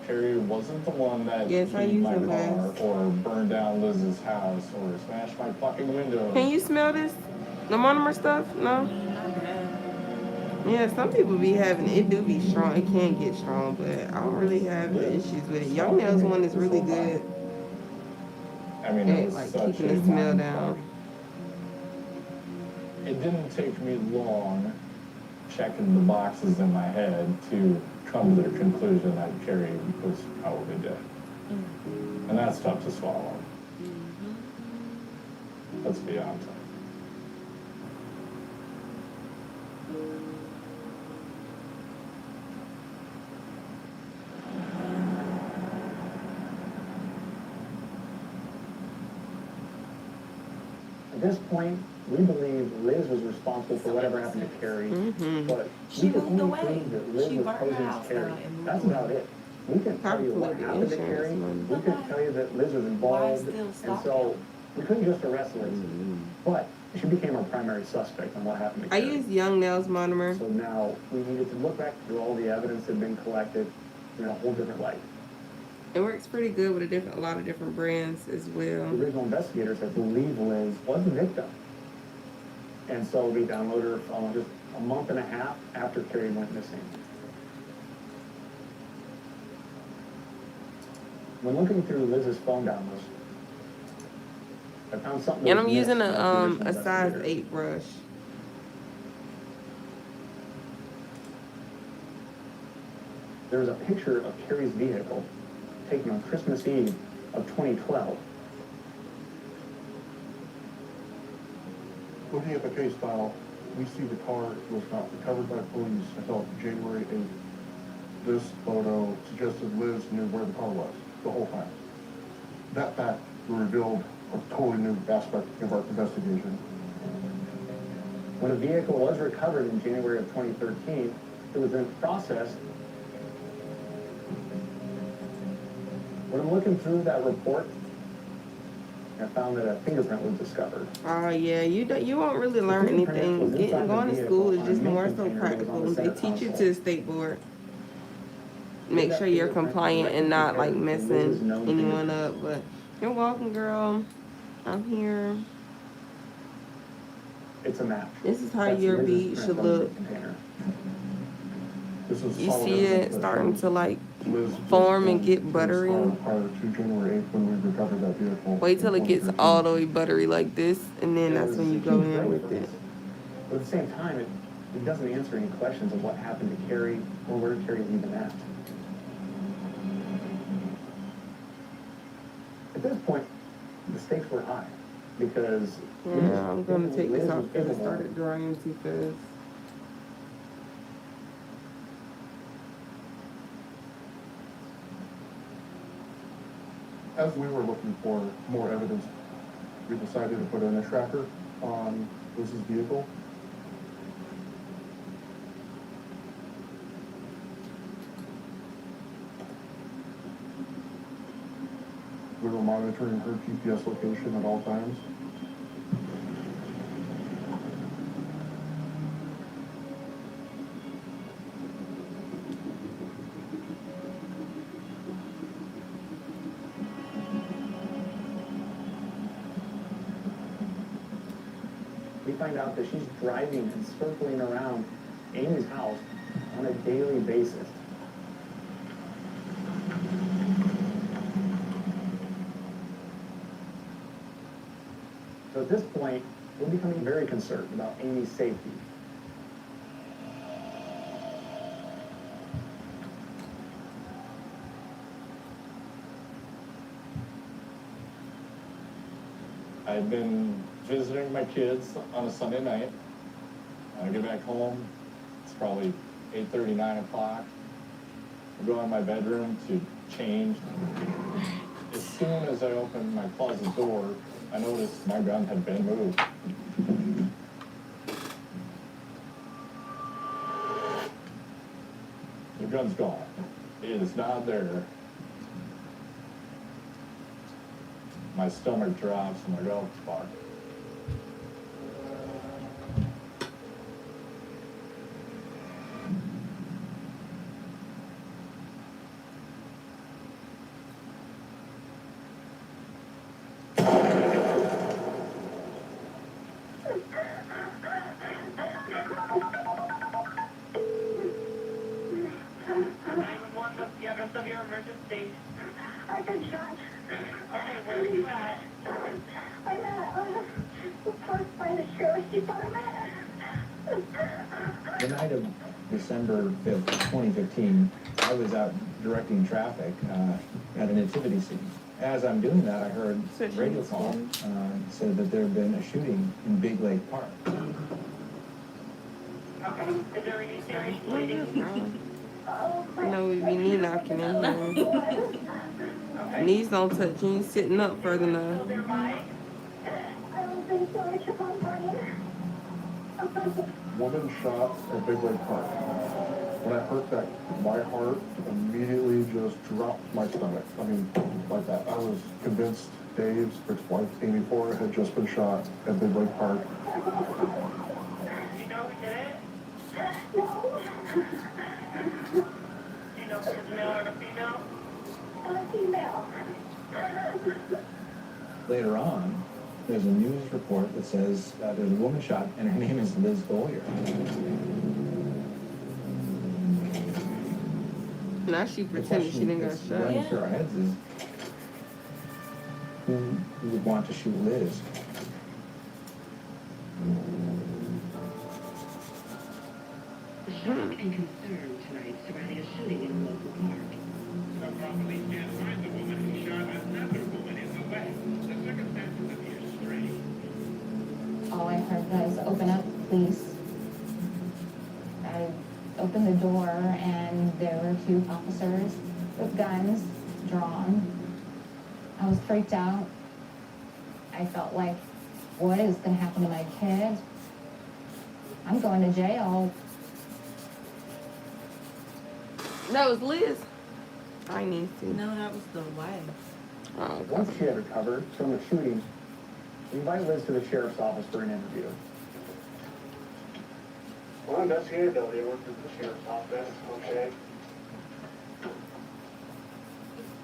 Carrie wasn't the one that Yes, I keyed use my them car last. or burned down Liz's house or smashed my fucking window. Can you smell this? The monomer stuff? No? Yeah, some people be having it. Do be strong. It can get strong, but I don't really have issues with it. Young Nails one is really good I mean, it at was like such keeping a the smell mind down. fuck. It didn't take me long checking the boxes in my head to come to the conclusion that Carrie was probably dead. And that's tough to swallow. Let's be honest. At this point, we believe Liz was responsible for whatever happened to Carrie, but She we could moved only away. prove that Liz She was burned her posing house as Carrie. down and moved That's away. about it. We can tell you what Probably happened to insurance Carrie. money. We can tell you that Liz was involved, still and stalking? so we couldn't just arrest Liz. But she became our primary suspect on what happened to I Carrie. use Young Nails monomer. So now we needed to look back through all the evidence that had been collected in a whole different light. It works pretty good with a lot of different brands as well. The original investigators had believed Liz was the victim. And so we downloaded her phone just a month and a half after Carrie went missing. When looking through Liz's phone downloads, I found something. And that I'm was using missed from the a original size investigators. 8 brush. There was a picture of Carrie's vehicle taken on Christmas Eve of 2012. Looking at the case file, we see the car was not recovered by police until January 8th. This photo suggested Liz knew where the car was the whole time. That fact revealed a totally new aspect of our investigation. When a vehicle was recovered in January of 2013, it was then processed. When I'm looking through that report, I found that a fingerprint was discovered. Oh yeah, you won't really learn anything. Going to school is just more so practical. They teach you to the state board. Make sure you're compliant and not like messing anyone up. But you're welcome, girl. I'm here. It's a match. This is how your bead should look. This is You solid see it evidence that starting to like Liz form and was get in this buttery. car prior to January 8th when we recovered that vehicle. Wait till in it gets 2013. all the way buttery like this, and then that's when you go in with it. But at the same time, it doesn't answer any questions of what happened to Carrie or where Carrie's even at. At this point, the stakes were high because Yeah, I'm gonna take this Liz off was because it capable. started drying too fast. As we were looking for more evidence, we decided to put in a tracker on Liz's vehicle. We were monitoring her GPS location at all times. We find out that she's driving and circling around Amy's house on a daily basis. So at this point, we're becoming very concerned about Amy's safety. I've been visiting my kids on a Sunday night. I get back home, it's probably 8:30, 9 o'clock. I go in my bedroom to change. As soon as I opened my closet door, I noticed my gun had been moved. The gun's gone. It is not there. My stomach drops. I'm like, oh, fuck. Of your emergency. I've been shot. Okay, where are you at? I'm at parked by the sheriff's department. The night of December 5th, 2015, I was out directing traffic at a nativity scene. As I'm doing that, I heard a radio call said that there had been a shooting in Big Lake Park. Okay, is there any serious bleeding? No, we be knee knocking in here. Knees don't touch. You ain't sitting up further enough. Woman shot at Big Lake Park. When I heard that, my heart immediately just dropped my stomach. I mean, like that. I was convinced Dave's ex-wife, Amy Ford, had just been shot at Big Lake Park. You know who did it? No. You know if it's a male or a female? A female. Later on, there's a news report that says there's a woman shot and her name is Liz Boyer. Now she pretended she didn't get that's shot. running through our heads is who would want to shoot Liz? The shock and concern tonight surrounding a shooting in a local park. Police can't find the woman who shot another woman in the West. The circumstances appear strange. All I heard was, "Open up, please." I opened the door and there were two officers with guns drawn. I was freaked out. I felt like, what is going to happen to my kid? I'm going to jail. That was Liz. I need to. No, that was the wife. Oh, okay. Once she had recovered from the shooting, we invited Liz to the sheriff's office for an interview. Well, investigated though, they worked with the sheriff's office, okay?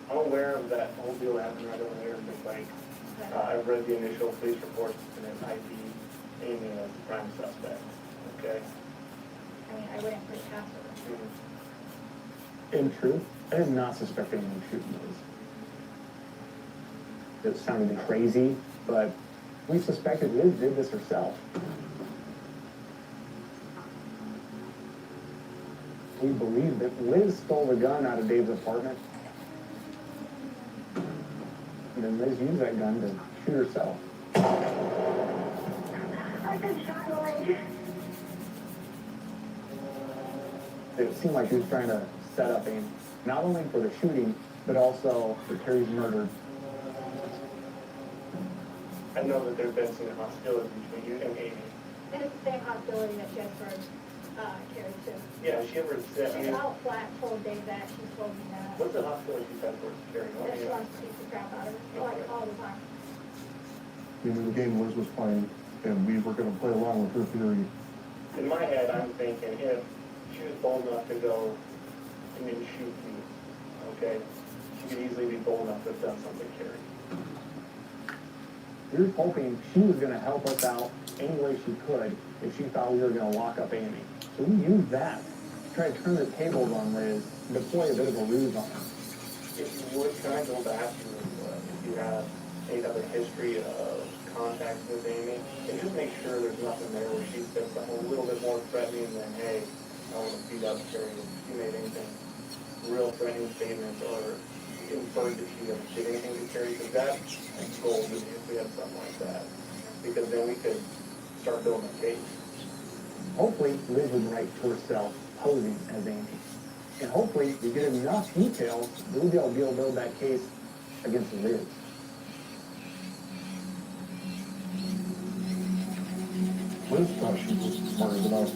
I'm aware of that whole deal that happened right over there, but like, I've read the initial police reports and then ID Amy as the prime suspect, okay? I mean, I wouldn't put it past her. In truth, I did not suspect anyone of shooting Liz. It sounded crazy, but we suspected Liz did this herself. We believe that Liz stole the gun out of Dave's apartment. And then Liz used that gun to shoot herself. I've been shot in the leg. It seemed like she was trying to set up Amy, not only for the shooting, but also for Terry's murder. I know that there's been some hostility between you and Amy. And it's the same hostility that she has for Carrie too. Yeah, she ever said, I She's mean, out flat, told Dave that, she told me that. what's the hostility she's had towards Carrie? That she wants to beat the crap out of her, like all the time. You know, the game Liz was playing, and we were gonna play along with her theory. In my head, I'm thinking if she was bold enough to go and then shoot me, okay, she could easily be bold enough to have done something to Carrie. We were hoping she was going to help us out any way she could if she thought we were going to lock up Amy. So we used that to try to turn the tables on Liz and deploy a bit of a ruse on her. If you would, can I go back to if you have any type of history of contact with Amy, and just make sure there's nothing there where she said something a little bit more threatening than, hey, I want to beat up Carrie. If she made anything real threatening statements or inferred that she didn't did anything to Carrie, because that's gold to me if we had something like that. Because then we could start building a case. Hopefully, Liz would write to herself posing as Amy. And hopefully, we get enough details that we'll be able to build that case against Liz. Liz thought she was smarter than us,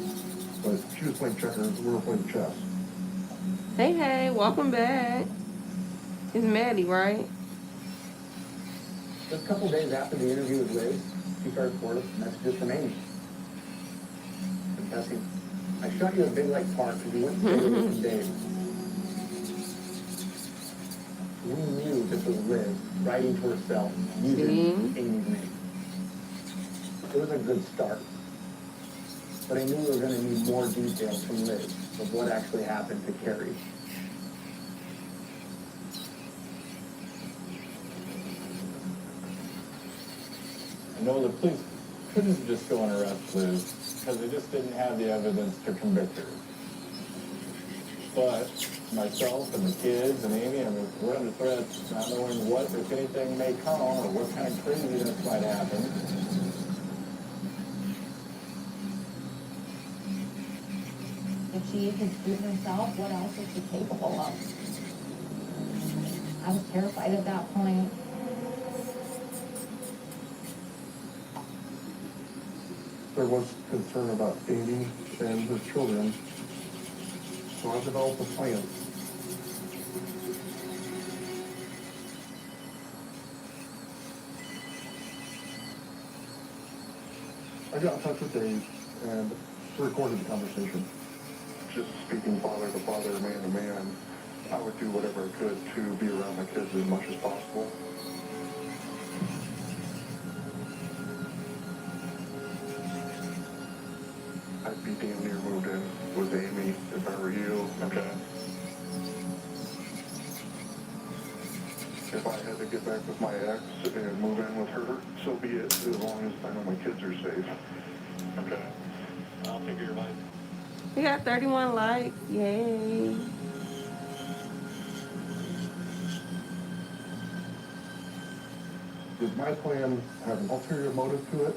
but she was playing checkers, we were playing chess. Hey, hey, welcome back. It's Maddie, right? Just a couple days after the interview with Liz, she started forwarding messages from Amy. Confessing, I shot you at Big Lake Park because you went to stay with Dave. We knew this was Liz writing to herself using Amy's name. It was a good start. But I knew we were going to need more details from Liz of what actually happened to Carrie. I know the police couldn't just go and arrest Liz because they just didn't have the evidence to convict her. But myself and the kids and Amy, I mean, we're under threat, not knowing what, if anything, may come or what kind of craziness might happen. If she could shoot herself, what else is she capable of? I was terrified at that point. There was concern about Amy and her children, so I developed a plan. I got in touch with Dave and recorded the conversation. Just speaking father to father, man to man, I would do whatever I could to be around my kids as much as possible. I'd be damn near moved in with Amy if I were you, okay? If I had to get back with my ex and move in with her, so be it, as long as I know my kids are safe, okay? I'll figure your life. We got 31 likes. Yay. Did my plan have an ulterior motive to it?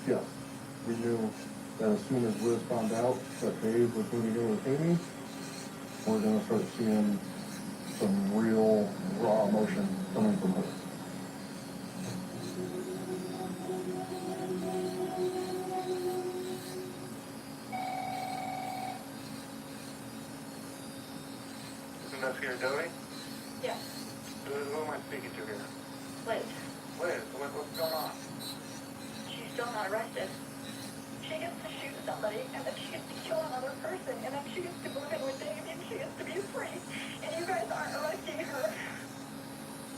Yes. We knew that as soon as Liz found out that Dave was moving in with Amy, we're gonna start seeing some real raw emotion coming from her. Investigator Doty? Yeah, Who am I speaking to here? Liz. Liz, what's going on? She's still not arrested. She gets to shoot somebody, and then she gets to kill another person, and then she gets to move in with Dave, and she gets to be free. And you guys aren't arresting her.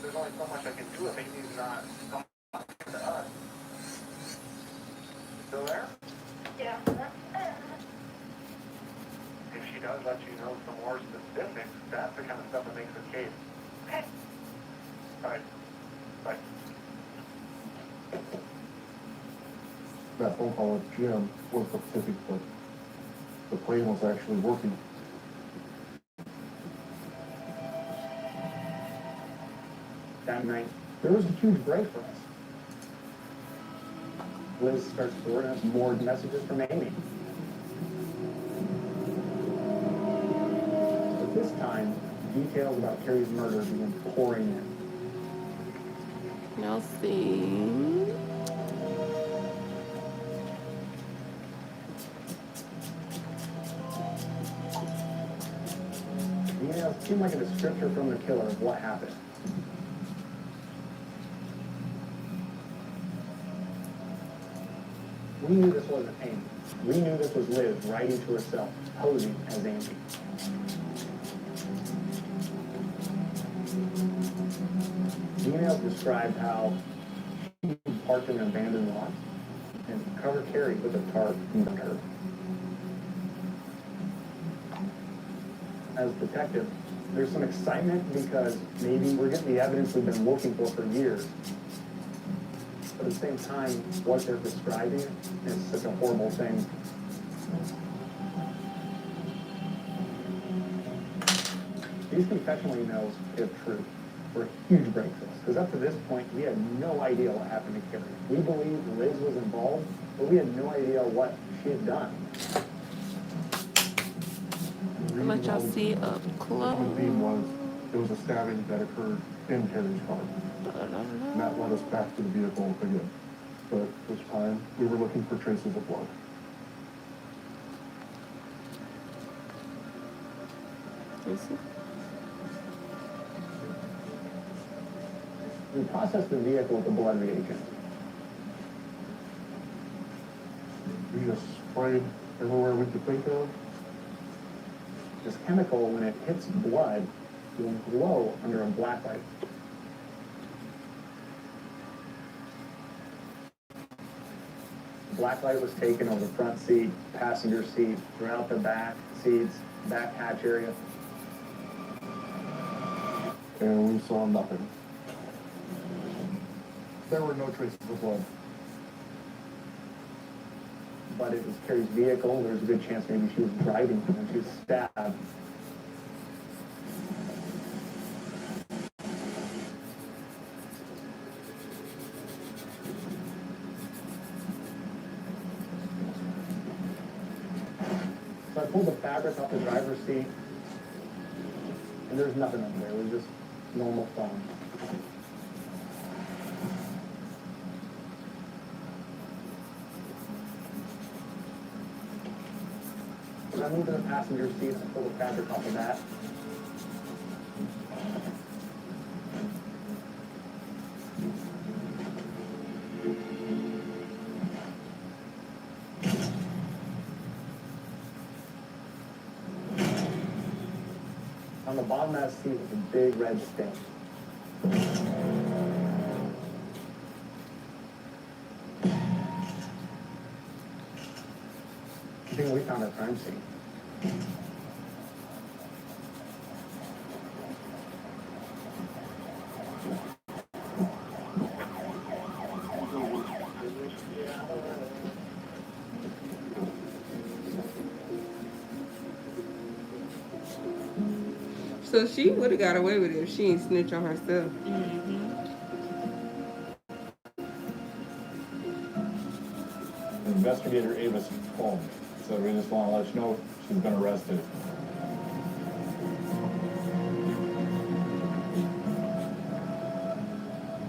There's only so much I can do if Amy's not coming to us. Still there? Yeah. If she does let you know some more specifics, that's the kind of stuff that makes the case. Okay. All right. Bye. That phone call with Jim was the tipping point. The plan was actually working. That night, there was a huge break for us. Liz starts forwarding us more messages from Amy. But this time, details about Carrie's murder began pouring in. Now see. The emails seemed like a descriptor from the killer of what happened. We knew this wasn't Amy. We knew this was Liz writing to herself, posing as Amy. The emails described how she parked in an abandoned lot and covered Carrie with a tarp and dumped her. As a detective, there's some excitement because maybe we're getting the evidence we've been looking for years. But at the same time, what they're describing is such a horrible thing. These confessional emails, if true, were a huge break for us, because up to this point, we had no idea what happened to Carrie. We believed Liz was involved, but we had no idea what she had done. I'll let y'all see up The close. theme was, it was a stabbing that occurred in Carrie's car. And that led us back to the vehicle again. But this time, we were looking for traces of blood. We processed the vehicle with a blood reagent. We just sprayed everywhere we could think of. This chemical, when it hits blood, will glow under a black light. The black light was taken over the front seat, passenger seat, throughout the back seats, back hatch area. And we saw nothing. There were no traces of blood. But it was Carrie's vehicle. There's a good chance maybe she was driving when she was stabbed. So I pulled the fabric off the driver's seat, and there's nothing under there. It was just normal foam. When I moved to the passenger seat, I pulled the fabric off of that. On the bottom of that seat was a big red stain. I think we found a crime scene. So she would have got away with it if she ain't snitch on herself. Investigator Avis called me. So we just want to let you know she's been arrested.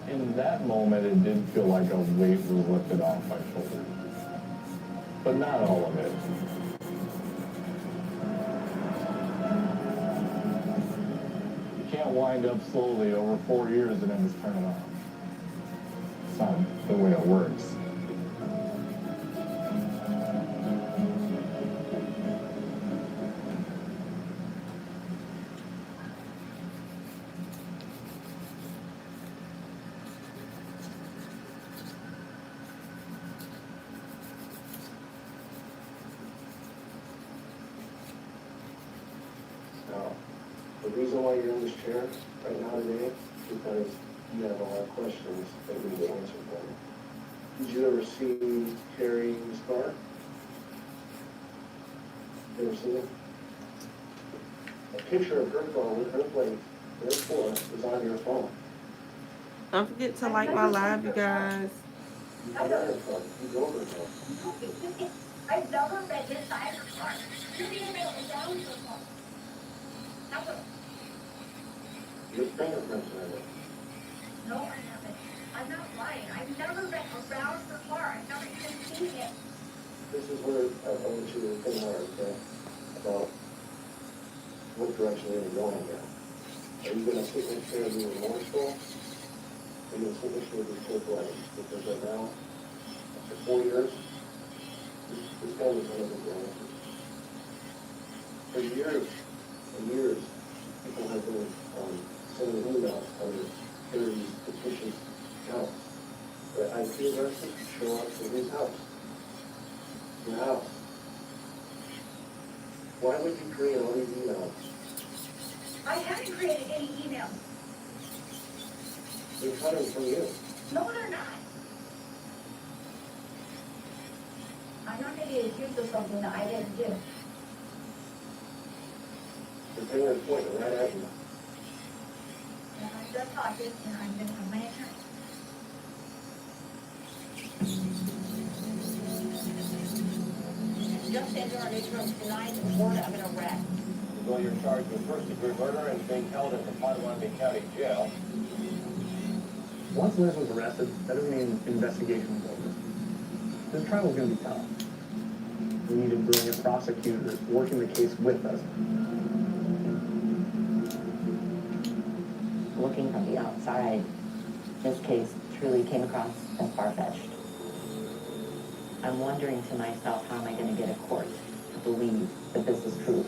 In that moment, it did feel like a weight was lifted off my shoulders. But not all of it. You can't wind up slowly over 4 years and then just turn it off. It's not the way it works. Now, the reason why you're in this chair right now today is because you have a lot of questions that we need to answer for you. Did you ever see Carrie's car? You ever seen it? A picture of her car with her plate, therefore, is on your phone. Don't forget to like my live, you guys. You got her car. You drove her car. I've never been inside her car. You didn't even down her car. Never. Your fingerprints are in it. No, I haven't. I'm not lying. I've never been around her car. I've never even seen it. This is where I want you to think hard, okay? About what direction you're going here. Are you gonna sit next there and be remorseful? Or are you gonna sit next there and be full-blooded? Because right now, after 4 years, this family's gonna be gone. For years and years, people have been sending emails under Harry's fictitious accounts. The IP addresses show up to his house. Your house. Why would you create all these emails? I haven't created any emails. They're coming from you. No, they're not. I'm not going to get accused of something that I didn't do. Your finger's pointing right at you. And I'm done talking, and I'm going to have my attorney. Just enter our newsroom tonight in order of an arrest. Well, you're charged with first-degree murder and being held at the Potawatomi County Jail. Once Liz was arrested, that doesn't mean investigation was over. This trial was going to be tough. We needed brilliant prosecutors working the case with us. Looking from the outside, this case truly came across as far-fetched. I'm wondering to myself, how am I going to get a court to believe that this is true?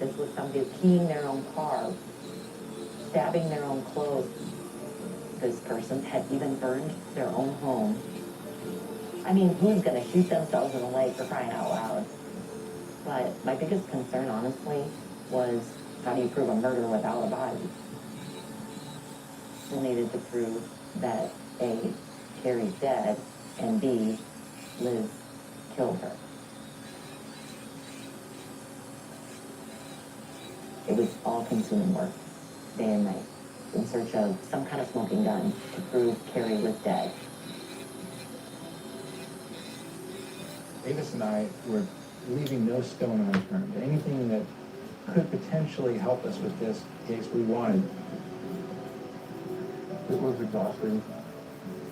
This was somebody keying their own car, stabbing their own clothes. This person had even burned their own home. I mean, who's going to shoot themselves in the leg for crying out loud? But my biggest concern, honestly, was how do you prove a murder without a body? We needed to prove that A, Carrie's dead, and B, Liz killed her. It was all-consuming work, day and night, in search of some kind of smoking gun to prove Carrie was dead. Avis and I were leaving no stone unturned. Anything that could potentially help us with this case we wanted. It was exhausting.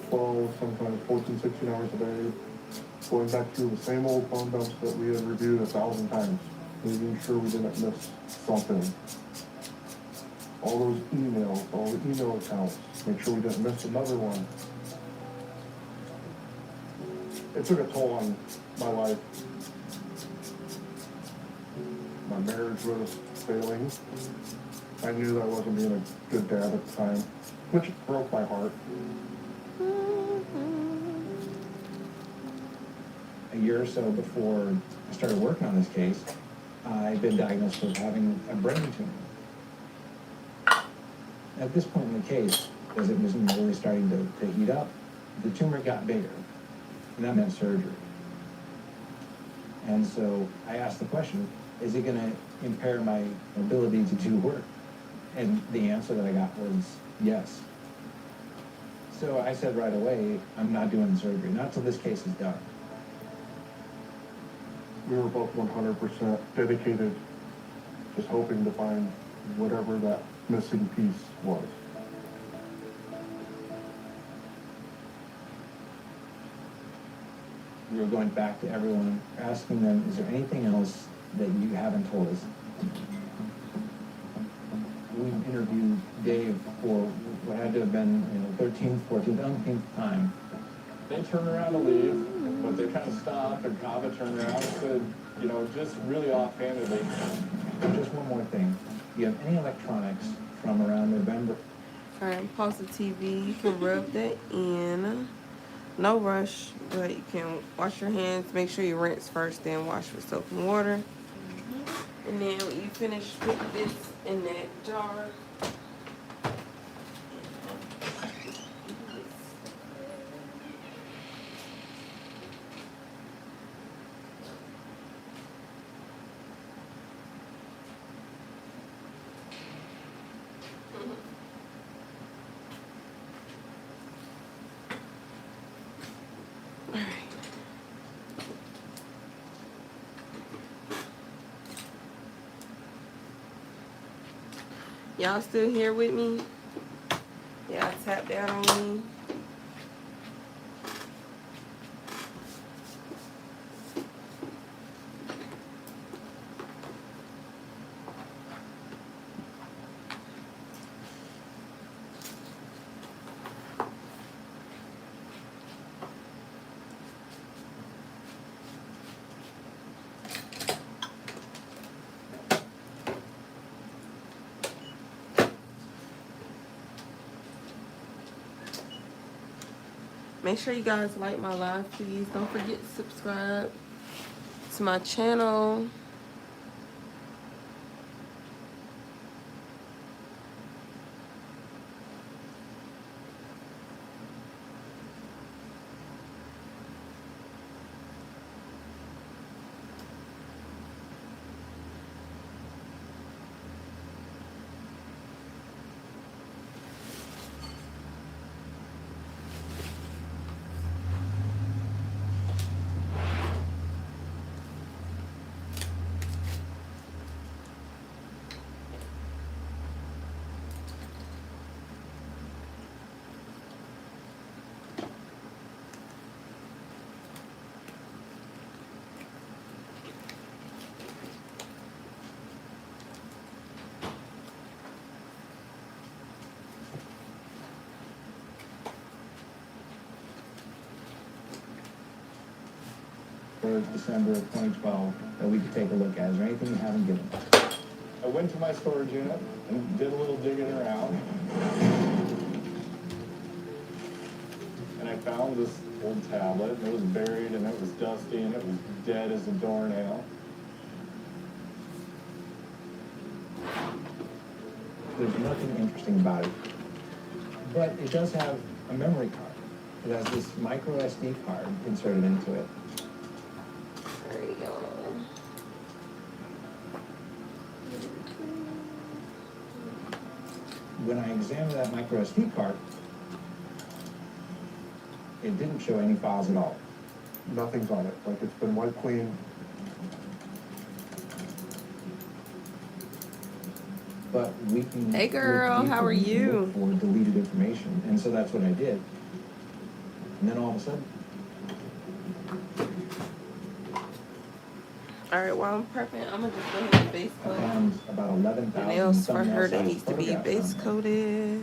12, sometimes 14, 16 hours a day. Going back through the same old phone dumps that we had reviewed 1,000 times. Making sure we didn't miss something. All those emails, all the email accounts. Make sure we didn't miss another one. It took a toll on my life. My marriage was failing. I knew that I wasn't being a good dad at the time, which broke my heart. A year or so before I started working on this case, I'd been diagnosed with having a brain tumor. At this point in the case, as it was really starting to heat up, the tumor got bigger, and that meant surgery. And so I asked the question, is it going to impair my ability to do work? And the answer that I got was yes. So I said right away, I'm not doing the surgery, not till this case is done. We were both 100% dedicated, just hoping to find whatever that missing piece was. We were going back to everyone, asking them, is there anything else that you haven't told us? We interviewed Dave for what had to have been, 13th, 14th, umpteenth time. They turned around to leave, but they kind of stopped, and Kava turned around and said, just really offhandedly, And just one more thing. Do you have any electronics from around November? Alright, pause the TV. You can rub that in. No rush, but you can wash your hands. Make sure you rinse first, then wash with soap and water. And then when you finish, put this in that jar. Y'all still here with me? Y'all tap down on me. Make sure you guys like my live, please. Don't forget to subscribe to my channel. For December of 2012 that we could take a look at? Is there anything you haven't given? I went to my storage unit and did a little digging around. And I found this old tablet, and it was buried, and it was dusty, and it was dead as a doornail. There's nothing interesting about it. But it does have a memory card. It has this micro SD card inserted into it. There you go. When I examined that micro SD card, it didn't show any files at all. Nothing's on it, like it's been wiped clean. But we can. Hey girl, we how can are you? look for deleted information, and so that's what I did. And then all of a sudden, Alright, while I'm prepping, I'm gonna just go ahead and base I coat. found about 11,000 The nails for her, they thumbnail-sized needs to be photographs base on there. coated.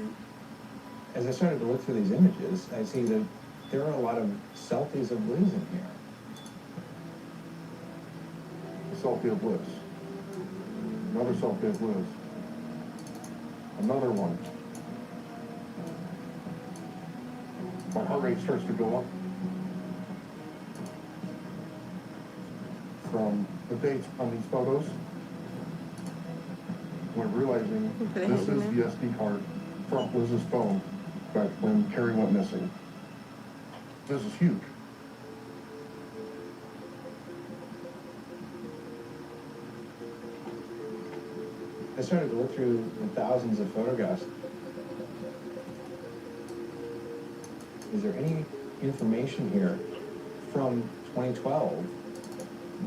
As I started to look through these images, I see that there are a lot of selfies of Liz in here. A selfie of Liz. Another selfie of Liz. Another one. My heart rate starts to go up. From the dates on these photos, when realizing Put it this in is the SD card from Liz's phone back when Carrie went missing. This is huge. I started to look through the thousands of photographs. is there any information here from 2012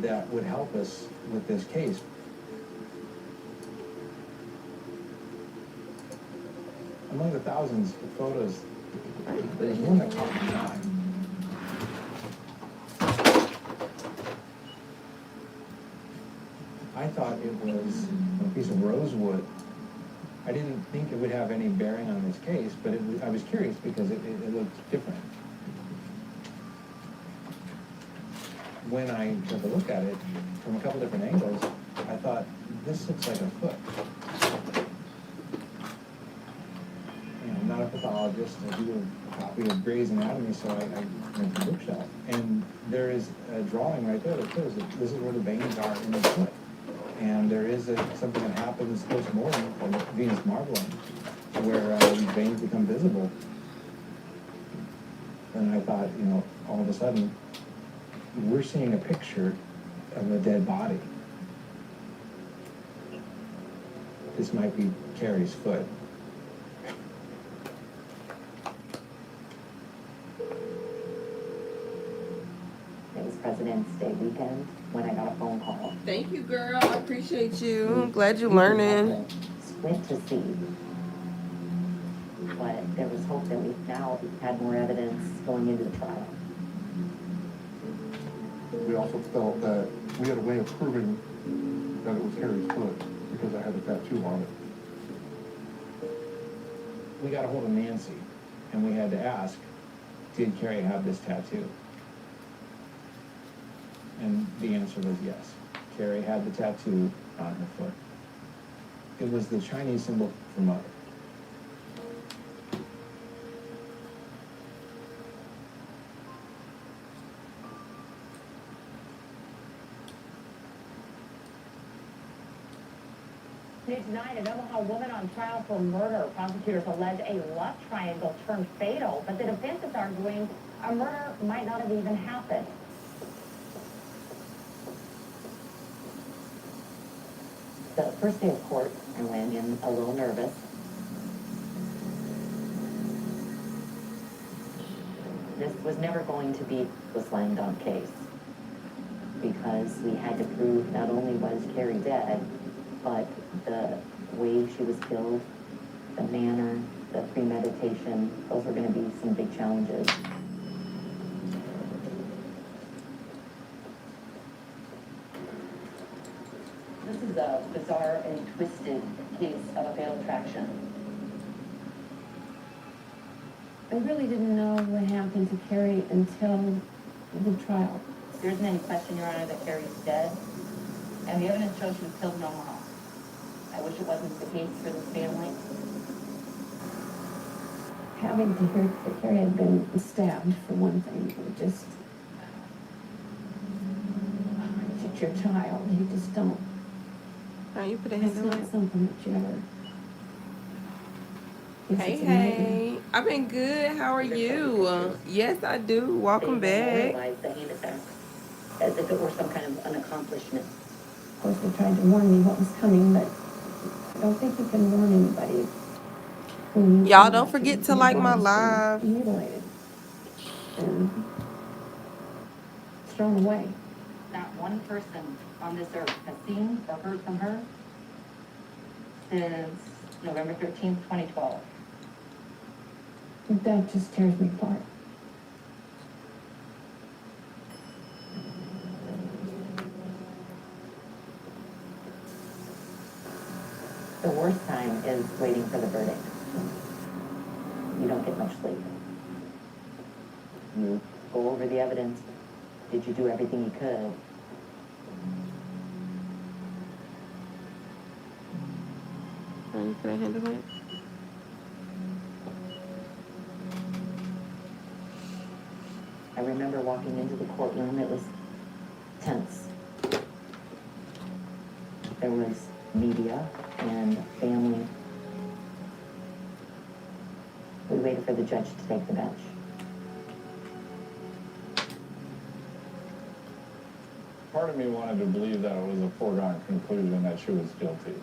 that would help us with this case? Among the thousands of photos, there's one that caught my eye. I thought it was a piece of rosewood. I didn't think it would have any bearing on this case, but I was curious because it looked different. When I took a look at it from a couple different angles, I thought, this looks like a foot. You know, I'm not a pathologist. I do a copy of Gray's Anatomy, so I went to the bookshelf. And there is a drawing right there that shows that this is where the veins are in the foot. And there is something that happens post-mortem called venous marbling, where these veins become visible. And I thought, you know, all of a sudden, we're seeing a picture of a dead body. This might be Carrie's foot. It was President's Day weekend when I got a phone call. Thank you, girl. I appreciate you. I'm glad you're learning. Went to see, but there was hope that we now had more evidence going into the trial. We also felt that we had a way of proving that it was Carrie's foot because I had a tattoo on it. We got a hold of Nancy, and we had to ask, did Carrie have this tattoo? And the answer was yes. Carrie had the tattoo on her foot. It was the Chinese symbol for mother. New tonight, an Omaha woman on trial for murder. Prosecutors allege a love triangle turned fatal, but the defense is arguing a murder might not have even happened. The first day of court, I went in a little nervous. This was never going to be a slam dunk case because we had to prove not only was Carrie dead, but the way she was killed, the manner, the premeditation, those were going to be some big challenges. This is a bizarre and twisted case of a fatal attraction. I really didn't know what happened to Carrie until the trial. There isn't any question, Your Honor, that Carrie's dead, and the evidence shows she was killed in Omaha. I wish it wasn't the case for this family. Having to hear that Carrie had been stabbed, for one thing, it just... It's your child, you just don't... How you put a It's hand on not it? something that you ever... Hey, It's a hey. I've been good. How are you? Yes, I do. Welcome They back. memorialized the hand attack as if it were some kind of an accomplishment. Of course, they tried to warn me what was coming, but I don't think you can warn anybody. when Y'all you don't forget to like my live. Mutilated and thrown away. Not one person on this earth has seen or heard from her since November 13th, 2012. That just tears me apart. The worst time is waiting for the verdict. You don't get much sleep. You go over the evidence. Did you do everything you could? How you put a hand on it? I remember walking into the courtroom, it was tense. There was media and family. We waited for the judge to take the bench. Part of me wanted to believe that it was a foregone conclusion that she was guilty.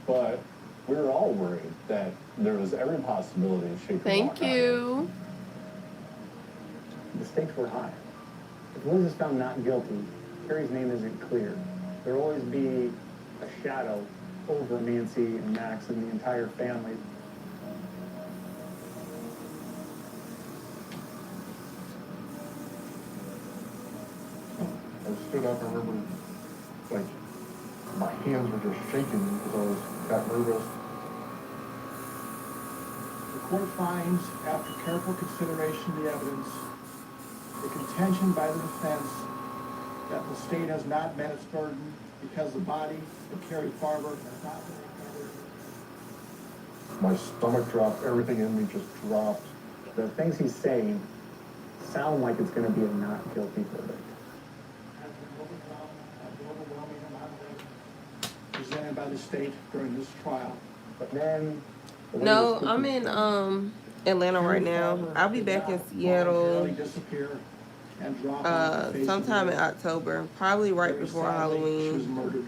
But we were all worried that there was every possibility she could Thank walk out. you. stakes were high. If Liz is found not guilty, Carrie's name isn't clear. There'll always be a shadow over Nancy and Max and the entire family. I stood up, I remember, like, my hands were just shaking because I was that nervous. The court finds, after careful consideration of the evidence, the contention by the defense that the state has not met its burden because the body of Carrie Farber has not been recovered. My stomach dropped, everything in me just dropped. The things he's saying sound like it's going to be a not guilty verdict. Has been overcome by the overwhelming amount of evidence presented by the state during this trial. But then... No, I'm in Atlanta right now. I'll be back in Seattle sometime in October, probably right before She was Halloween. murdered.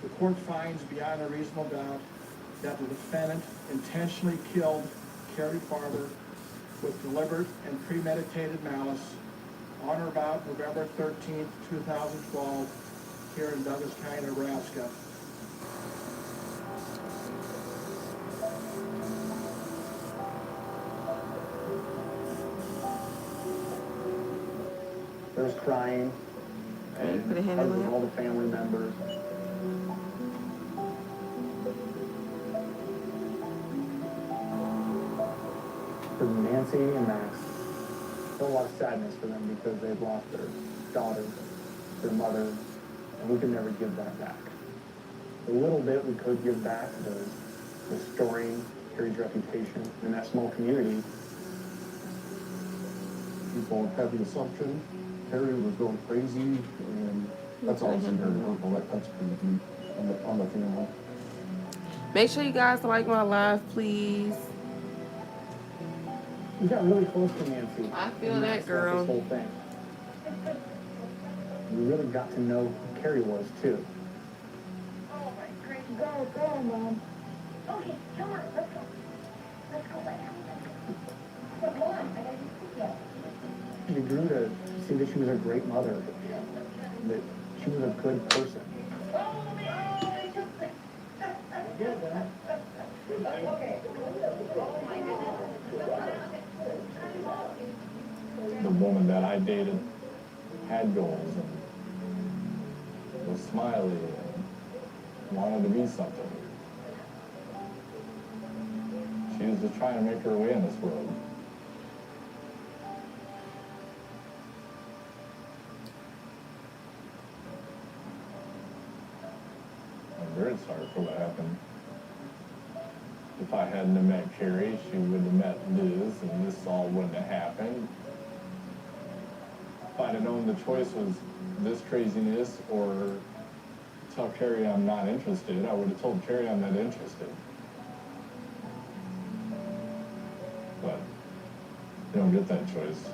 The court finds beyond a reasonable doubt that the defendant intentionally killed Carrie Farber with deliberate and premeditated malice on or about November 13th, 2012, here in Douglas County, Nebraska. There's crying, and put a hand in hugs my of hand. all the family members. For Nancy and Max, there's a lot of sadness for them because they've lost their daughter, their mother, and we can never give that back. The little bit we could give back was restoring Carrie's reputation in that small community. People had the assumption Harry was going crazy, and that's obviously very hurtful. That's pretty deep on the family. Make sure you guys like my live, please. We got really close to Nancy. I feel and that, Max throughout girl. This whole thing. We really got to know who Carrie was too. Oh my great, go, Mom. Okay, come on, let's go. Let's go right now. But hold on, I gotta get We grew to see that she was a great mother, that she was a good person. The woman that I dated had goals and was smiley and wanted to be something. She was just trying to make her way in this world. I'm very sorry for what happened. If I hadn't have met Carrie, she would have met Liz, and this all wouldn't have happened. If I'd have known the choice was this craziness or tell Carrie I'm not interested, I would have told Carrie I'm not interested. But you don't get that choice.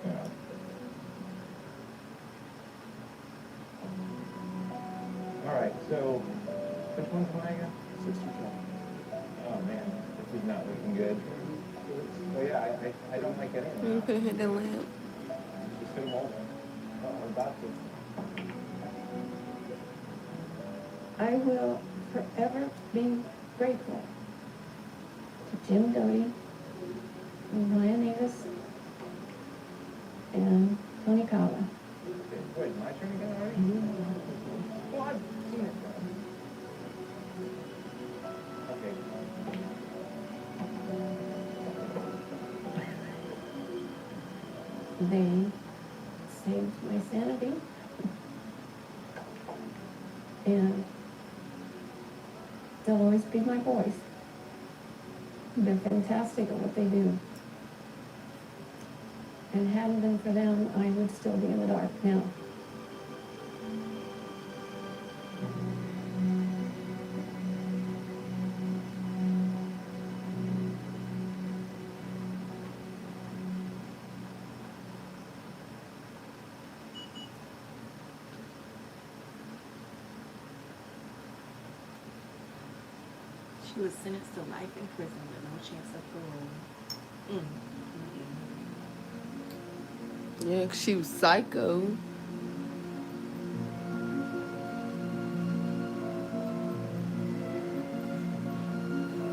Yeah. All right, so which one's mine again? 64. Oh man, this is not looking good. Oh yeah, I don't like any of them. You can hit the lamp. Just hit them all. Oh, I'm about to. I will forever be grateful to Jim Doty, and Ryan Davis, and Tony Kava. Okay, wait, my turn again already? Well, I've seen it though. Okay. They saved my sanity. And they'll always be my boys. They're fantastic at what they do. And hadn't been for them, I would still be in the dark now. She was sentenced to life in prison with no chance of parole. Yeah, 'cause she was psycho.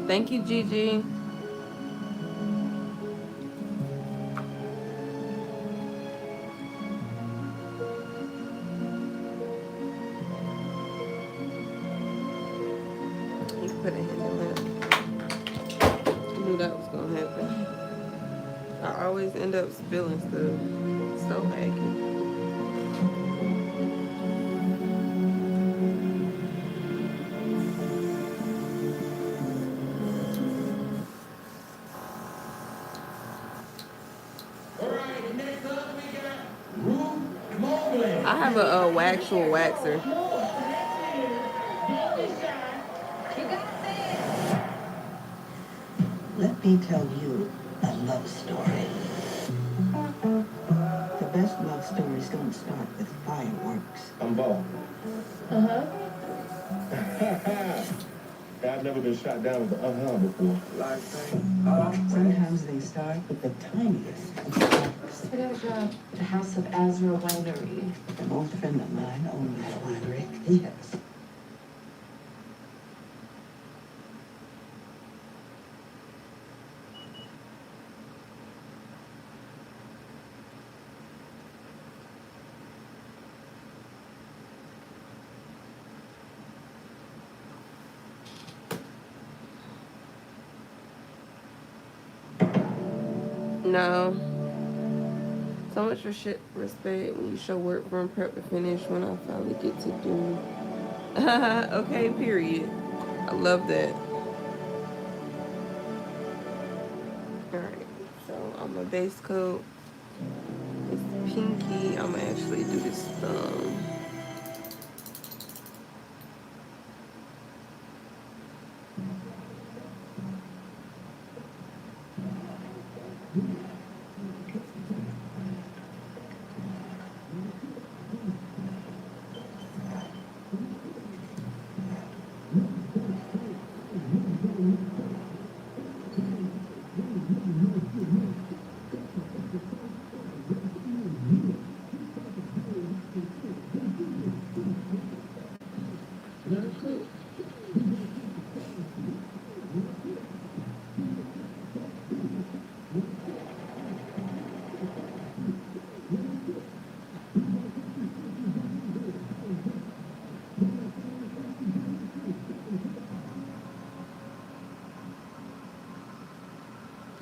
Thank you, Gigi. You put a handle in. I knew that was gonna happen. I always end up spilling stuff. So hacky. I have a waxual waxer. Let me tell you a love story. The best love stories don't start with fireworks. I'm Bo. Uh-huh. I've never been shot down with an before. Sometimes they start with the tiniest of sparks. It was the House of Azra Winery. An old friend of mine owned that winery. Yes. No. So much respect when you show work from prep to finish when I finally get to do. Okay, period. I love that. Alright, so on my base coat, it's pinky. I'm gonna actually do this thumb.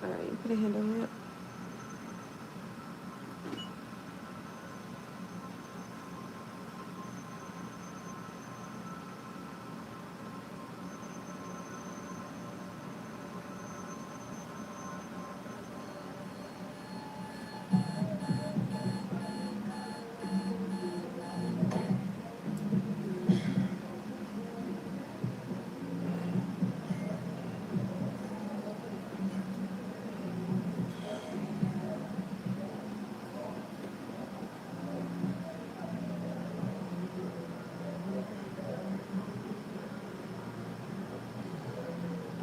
Alright, put a hand on that.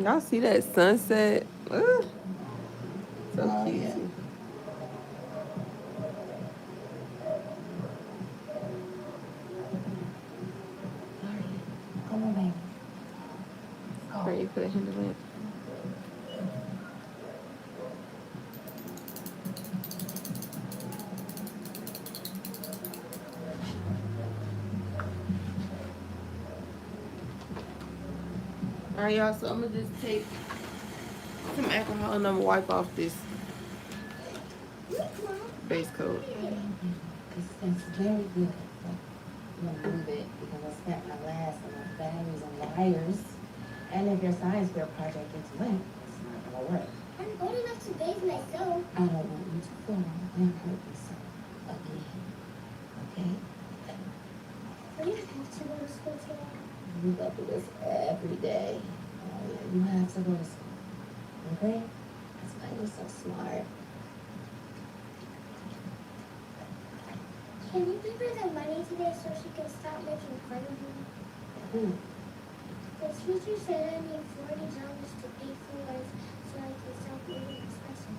Y'all see that sunset? Ugh. So cute. Yeah. Come on, baby. Alright, you put a hand on that. Alright, y'all, so I'm gonna just take some alcohol and I'm gonna wipe off this base coat. It's very good. I'm gonna move it because I spent my last on my batteries and wires. And if your science fair project gets wet, it's not gonna work. I'm old enough to bathe myself. I don't want you to fall and hurt yourself again. Okay? Do you have to go to school today? You go through this every day. Oh yeah, you have to go to school. Okay? That's why you're so smart. Can you give her the money today so she can stop making fun of me? Who? The teacher said I need $40 to pay for life so I can stop making expressions.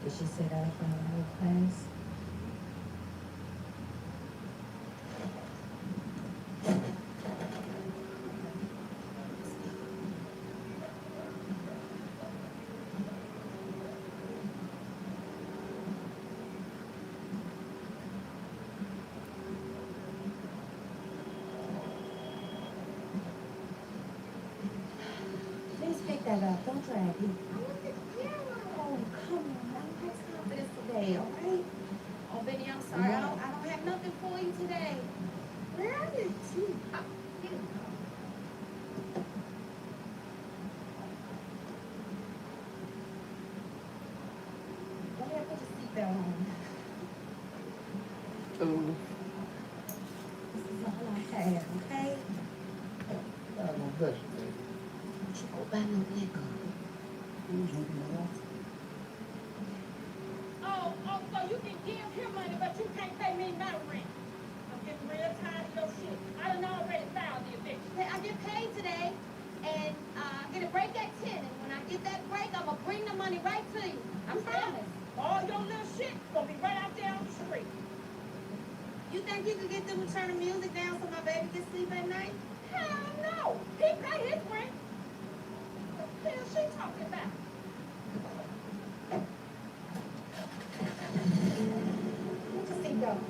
Did she say that in front of the whole class? Please pick that up. Don't drag it. Oh, come on. I don't have time for this today, all right? Oh, Benny, I'm sorry. I don't have nothing for you today. Where are your teeth? Here. Go ahead, put your seatbelt on. Ooh. This is all I have, okay? God, no bless you, baby. Don't you go buy no liquor. Oh, so you can give him money, but you can't pay me my rent. I'm getting real tired of your shit. I done already filed the eviction. I get paid today, and I'm gonna break at 10, and when I get that break, I'm gonna bring the money right to you. I promise. All your little shit gonna be right out there on the street. You think you could get them to turn the music down so my baby can sleep at night? Hell no. He pay his rent. What the hell she talking about? Put your seatbelt on.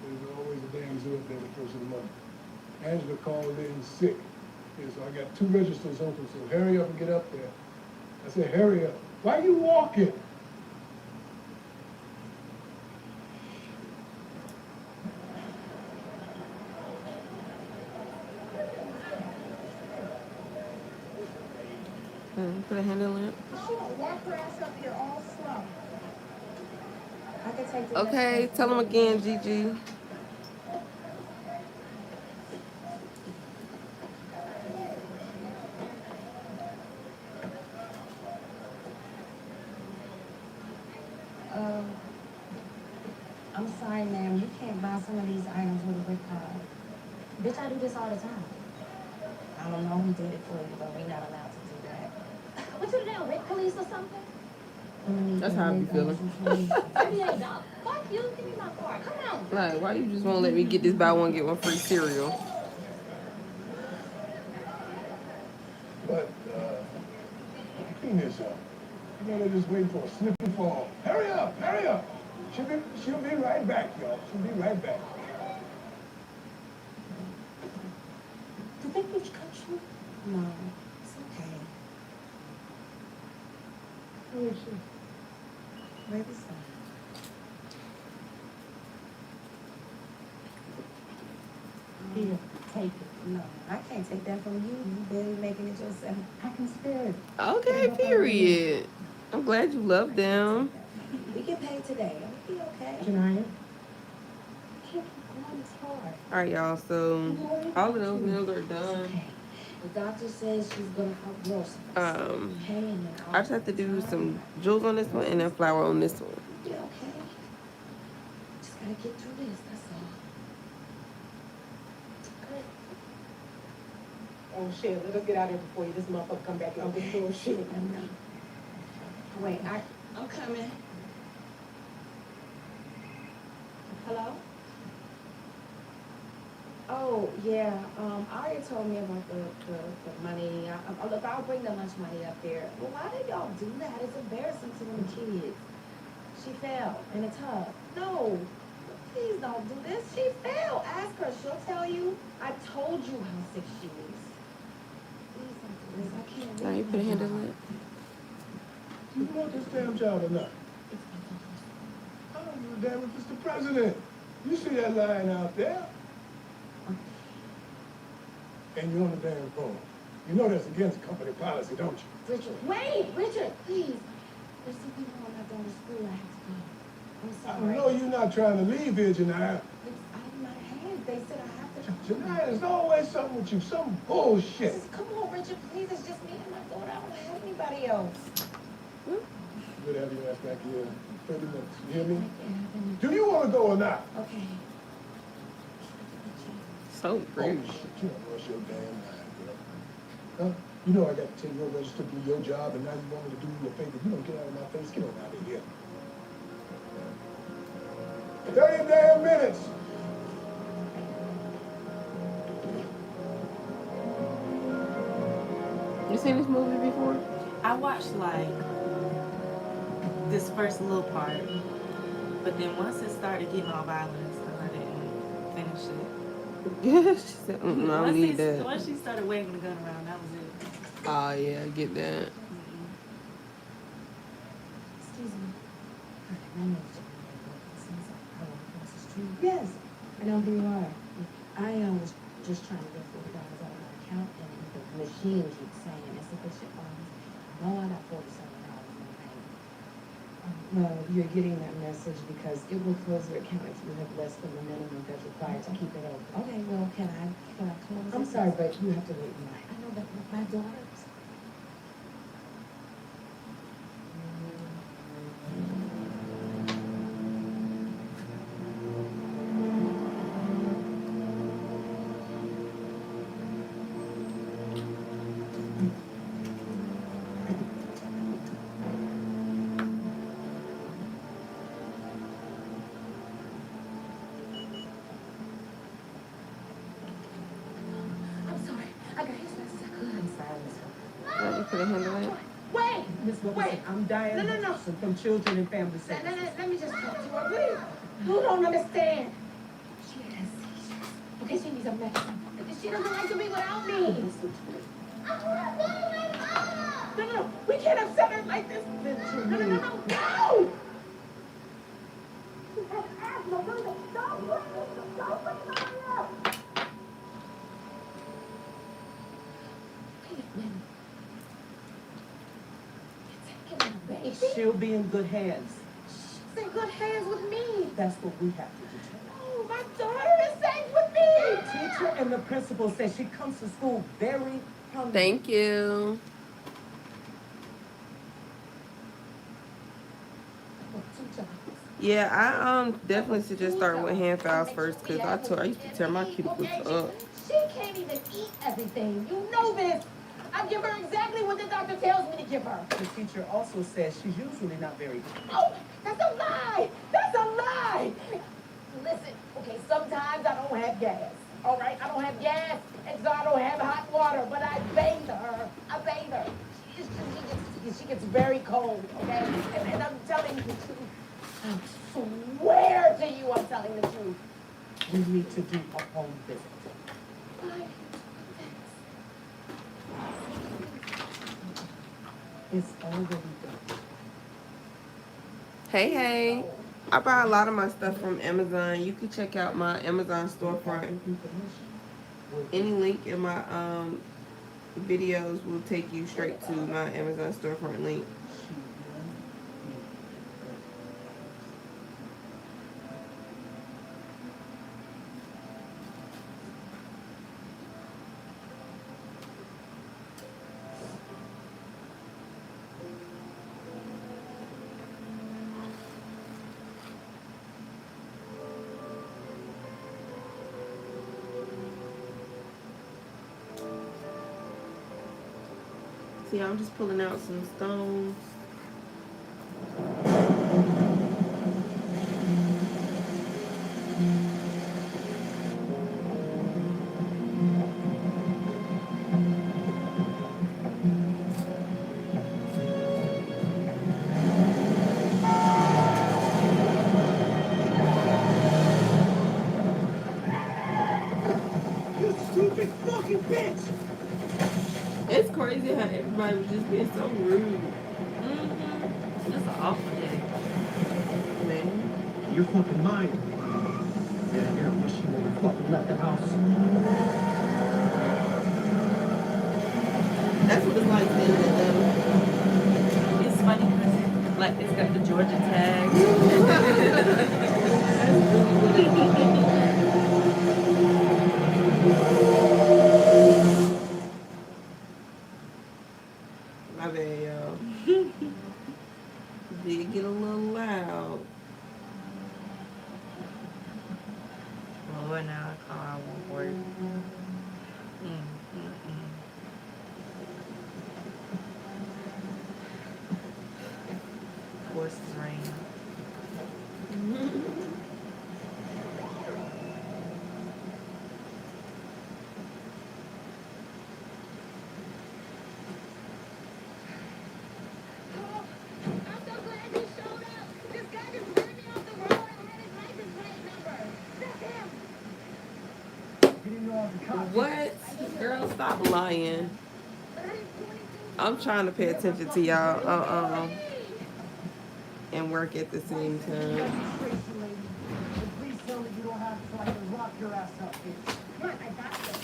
There's always a damn zoo up there the first of the month. Angela called in sick. And so I got 2 registers open, so hurry up and get up there. I said, hurry up. Why are you walking? Put a handle in it. Walk her ass up here all slow. I can take the Okay, tell them again, Gigi. I'm sorry, ma'am. You can't buy some of these items with a gift card. Bitch, I do this all the time. I don't know who did it for you, but we're not allowed to do that. What you down, Rick Police or something? That's how I be feeling. $78. Fuck you, give me my card. Come on. Right, why you just won't let me get this buy one, get one free cereal? But, clean this up. You know, they're just waiting for a slip and fall. Hurry up, hurry up. She'll be right back, y'all. She'll be right back. Did they bitch cut you? No, it's okay. Who is she? Baby's fine. Here, take it. No, I can't take that from you. You barely making it yourself. I can spare it. Okay, period. I'm glad you love them. We get paid today. It'll be okay. Janaya? Can't keep going this hard. All right, y'all. So all of those meals are done. The doctor says she's gonna outgrow some. Okay, and then I just have to do some jewels on this one and then flour on this one. Yeah, okay. Just gotta get through this. That's all. Oh shit, let us get out of here before this motherfucker come back and get bullshit. Wait, I'm coming. Hello? Oh, yeah, Aria told me about the money. Look, I'll bring the lunch money up there. Well, why did y'all do that? It's embarrassing to them kids. She fell in a tub. No, please don't do this. She fell. Ask her. She'll tell you. I told you how sick she is. Please don't do this. I can't. Now you put a handle it. You want this damn job or not? I don't give a damn if it's the president. You see that line out there? And you're on the damn phone. You know that's against company policy, don't you? Richard, wait, Richard, please. There's something wrong at my daughter's school. I have to go. I'm I sorry. know you're not trying to leave here, Janiyah. It's out of my hands. They said I have to. Janiyah, there's always something with you, some bullshit. Come on, Richard, please. It's just me and my daughter. I don't have anybody else. We'll have your ass back here in 30 minutes. You hear me? Do you want to go or not? Okay. So rude. Oh, shit, you don't rush your damn mind, girl. Huh? You know I got to tell you, you're registered to do your job, and now you want me to do you a favor. You don't get out of my face. Get on out of here. 30 damn minutes. You seen this movie before? I watched like this first little part, but then once it started getting all violent, I didn't finish it. Yeah, she said, I don't need that. Once she started waving the gun around, that was it. Oh yeah, I get that. Excuse me. Hi, my name's Janiyah. I work across the street. Yes, I know who you are. I was just trying to get $40 out of my account, and the machine keeps saying insufficient funds. No, I got $47 in the bank. Well, you're getting that message because it will close your account if you have less than the minimum that's required to keep it open. Okay, well, can I close it? I'm sorry, but you have to wait in line. I know that my daughter's. Put a handle it. Wait! Miss Wilson, I'm Diane Wilson from Children and Family Services. Let me just talk to her, please. You don't understand. She has seizures. Okay, she needs a medicine. She doesn't like to be without me. No. We can't upset her like this. No. No! She has asthma. Don't wake her up. She'll be in good hands. She's in good hands with me. That's what we have to determine. Oh, my daughter is safe with me. The teacher and the principal says she comes to school very hungry. Thank you. Yeah, I definitely suggest starting with hand files first because I used to tear my cuticles up. She can't even eat everything. You know this. I give her exactly what the doctor tells me to give her. The teacher also says she's usually not very good. Oh, that's a lie. That's a lie. Listen, okay, sometimes I don't have gas. All right, I don't have gas, and so I don't have hot water, but I bathe her. She gets very cold, okay? And I'm telling you the truth. I swear to you I'm telling the truth. We need to do a home visit. Why? It's already done. Hey. I buy a lot of my stuff from Amazon. You can check out my Amazon storefront. Any link in my videos will take you straight to my Amazon storefront link. See, I'm just pulling out some stones. somebody was just being so rude. That's an awful day. Man. You're fucking mine. Yeah, you're wishing you never fucking left the house. That's what it's like staying in Atlanta. It's funny because like it's got the Georgia tag. My bad, y'all. Did get a little loud. Lord, now I call I won't work. Forces rain. What? Girl, stop lying. I'm trying to pay attention to y'all. And work at the same time. Please tell me you don't have so I can lock your ass up here. Come on, I got this.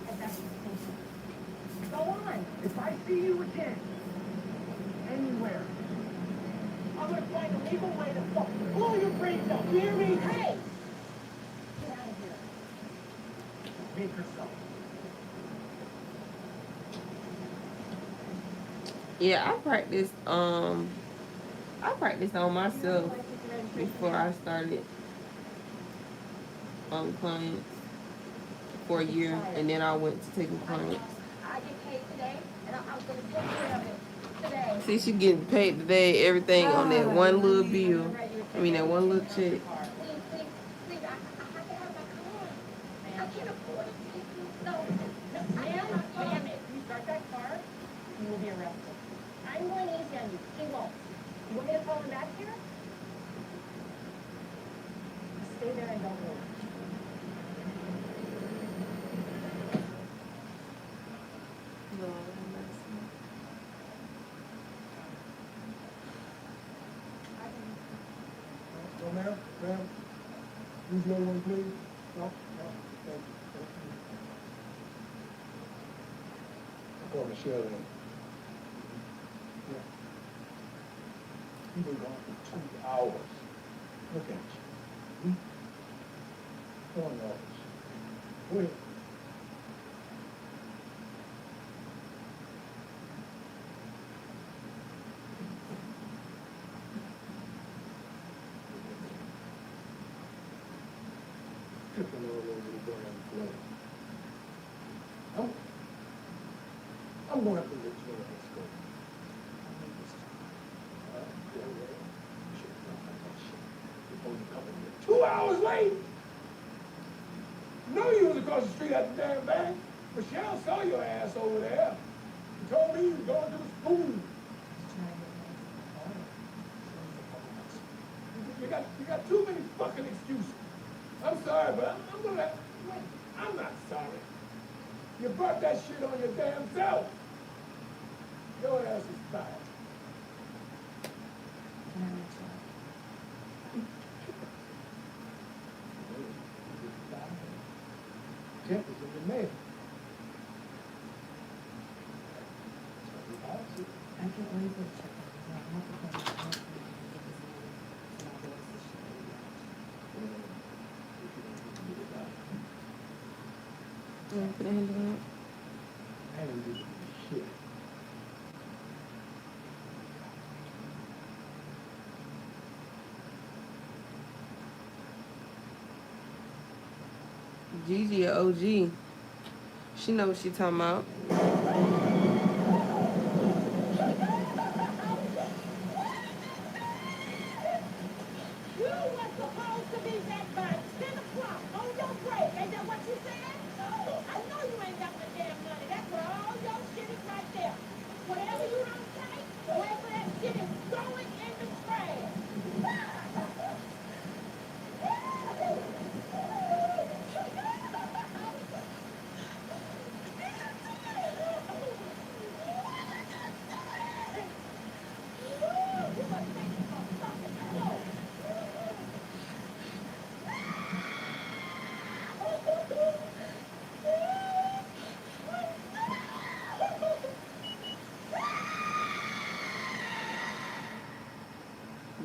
I got this. Go on. If I see you again, anywhere, I'm gonna find a legal way to fucking blow your brains out. You hear me? Hey! Get out of here. Make yourself. Yeah, I practiced on myself before I started clients for a year, and then I went to taking clients. I get paid today, and I'm gonna take care of it today. See, she getting paid today, everything on that one little bill. I mean, that one little check. Please, I have to have my car. I can't afford it. No, ma'am, if you start that car, you will be arrested. I'm going easy on you. He won't. You want me to call him back here? Stay there and don't move. No, ma'am, use the other one, please. No, thank you. Call Michelle in. Yeah. You've been gone for 2 hours. Look at you. 4 hours. Wait. Tripping all over the damn floor. I'm going up to the jail. Let's go. 2 hours late? No, you was across the street at the damn bank. Michelle saw your ass over there. She told me you was going to the school. You got too many fucking excuses. I'm sorry, but I'm not sorry. You brought that shit on your damn self. Your ass is fired. Check is in the mail. I can't wait for the check. I have to pay my Put a hand on it. I didn't do shit. Gigi a OG. She know what she talking about. You were supposed to be back by 10 o'clock on your break. Ain't that what you said? I know you ain't got the damn money. That's where all your shit is right there. Whatever you don't take, wherever that shit is going in the trash.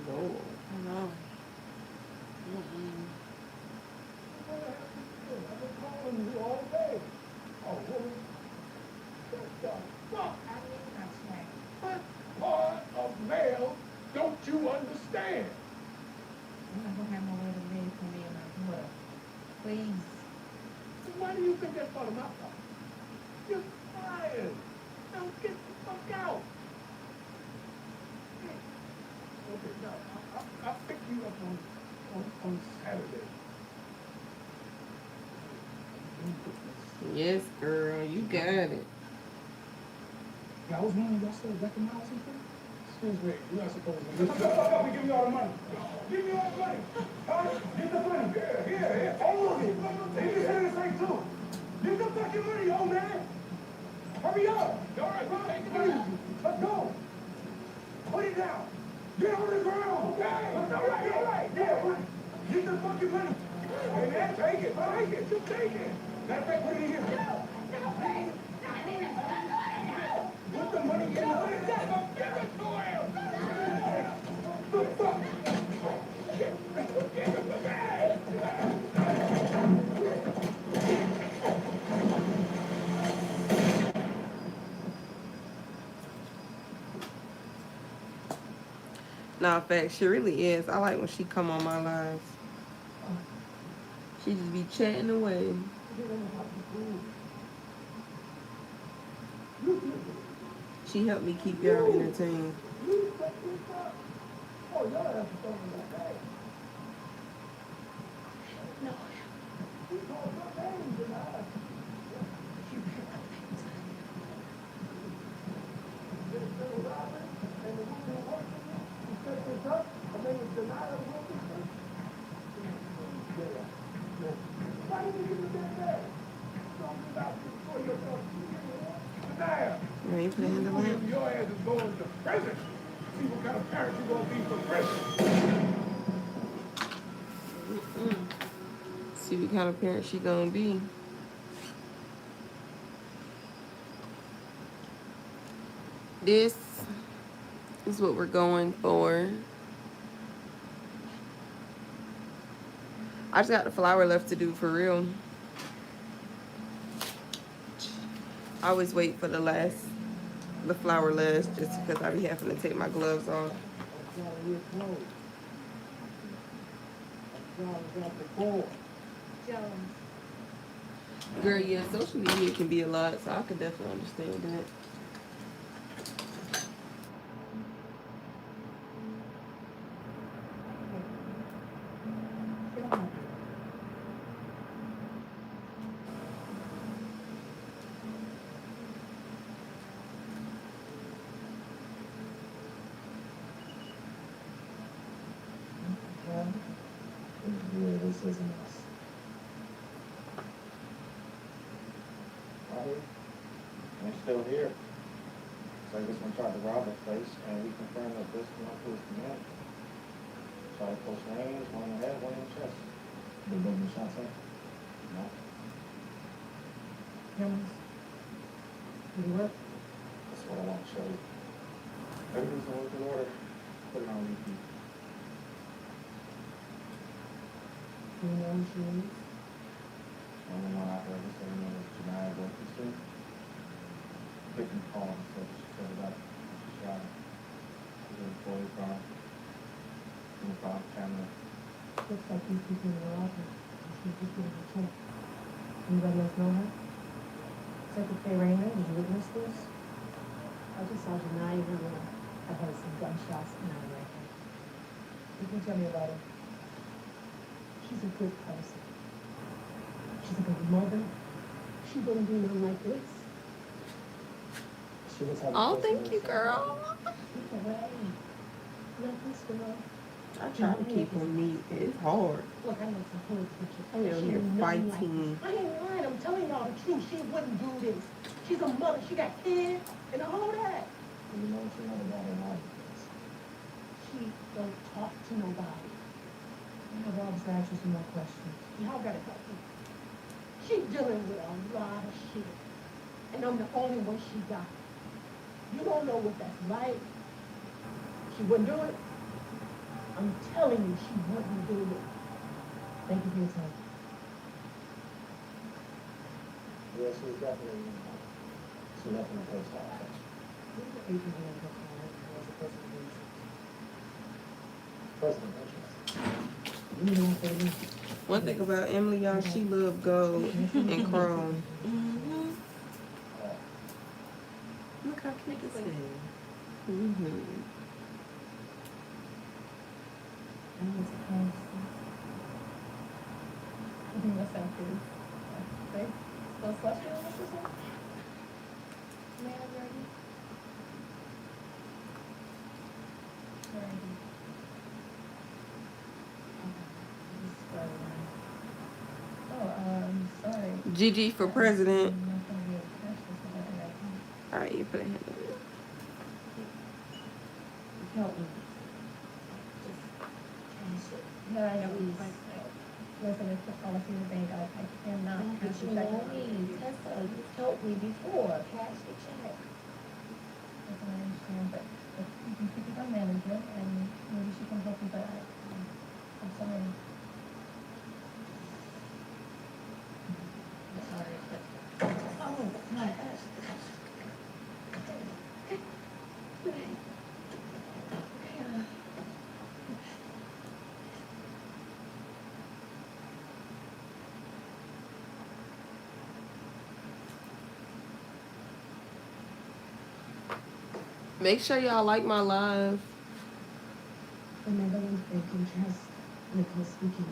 Lord. I know. Mm-mm. I've been calling you all day. Oh, woman. What the fuck? I need my snack. What part of mail don't you understand? I'm not gonna have no other men come in and what? Please. Why do you think that's part of my fault? You're fired. Now get the fuck out. Okay, now, I'll pick you up on Saturday. Yes, girl, you got it. Now, I was wondering, y'all still recognizing him? Excuse me, you're not supposed to. Let me give you all the money. Give me all the money. Huh? Get the money. Here. All of it. Take this in this thing, too. Get the fucking money, old man. Hurry up. All right, bro. Please. Let's go. Put it down. Get on the ground. Okay. All right. Yeah. Get the fucking money. Hey, man, take it. You take it. Matter of fact, put it in here. No, please. Put the money in the desk. Give it to him. The fuck? Give it to me. Nah, fact, she really is. I like when she come on my lives. She just be chatting away. She helped me keep y'all entertained. Oh, y'all have to talk about that. No. He called your name tonight. And the woman who worked for you, who set this up, and then was denied of working for you. Why didn't you give me that bag? Don't be out for yourself. Denial. You ain't playing the lamp. Your ass is going to prison. See what kind of parent you gonna be for prison. See what kind of parent she gonna be. This is what we're going for. I just got the flower left to do for real. I always wait for the flower last just because I be having to take my gloves off. Jones. Girl, yeah, social media can be a lot, so I could definitely understand that. Yeah, this isn't us. Right? We're still here. So this one tried to rob a place, and we confirmed that this one was the man. Tried to close range, one in the head, one in the chest. Did both the shots in? No. Jones. Did it work? That's what I want to show you. Everything's in working order. Put it on repeat. You know who she is? Only one I heard this saying was Janaya Wilkinson. Victim called and said she said about she shot him. She was in the employee car. In the car camera. Looks like these people in the office. She's just getting a check. Anybody else know her? Secretary Rayner, did you witness this? I just saw Janaya in the room. I heard some gunshots and I reckon. You can tell me about her. She's a good person. She's a good mother. She wouldn't do nothing like this. She was having Oh, thank you, girl. Keep away. Let this girl. I try to keep them neat. It's hard. Look, I know some whole pictures. I'm over here fighting. I ain't lying. I'm telling y'all the truth. She wouldn't do this. She's a mother. She got kids and all that. You know she had about her life. She don't talk to nobody. I've always asked you some more questions. Y'all gotta help me. She's dealing with a lot of shit. And I'm the only one she got. You don't know what that's like. She wouldn't do it. I'm telling you, she wouldn't do it. Thank you for your time. Yes, it was definitely, So nothing to post off. President Richards. One thing about Emily, y'all, she love gold and chrome. Look how cute this is. GG for president. Alright, you put a hand on it. Help me. No, I know. Listen, it's the policy of the bank. I cannot. But you know me, Tessa, you helped me before, cash the check. That's what I understand, but you can speak with our manager and maybe she can help you, but I'm sorry. I'm sorry, but. Oh, my gosh. Make sure y'all like my live. The Netherlands Banking Trust, Nicole speaking.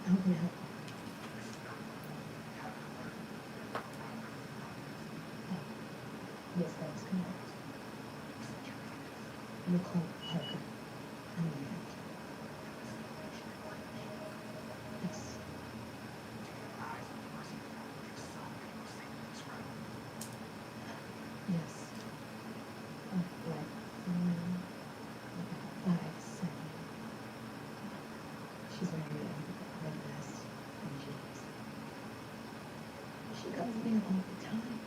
How can I help? Yes, that is correct. Nicole Parker. I'm the manager. Yes. Yes. Like, 5, 7. She's wearing a red vest and jeans. She comes there all the time.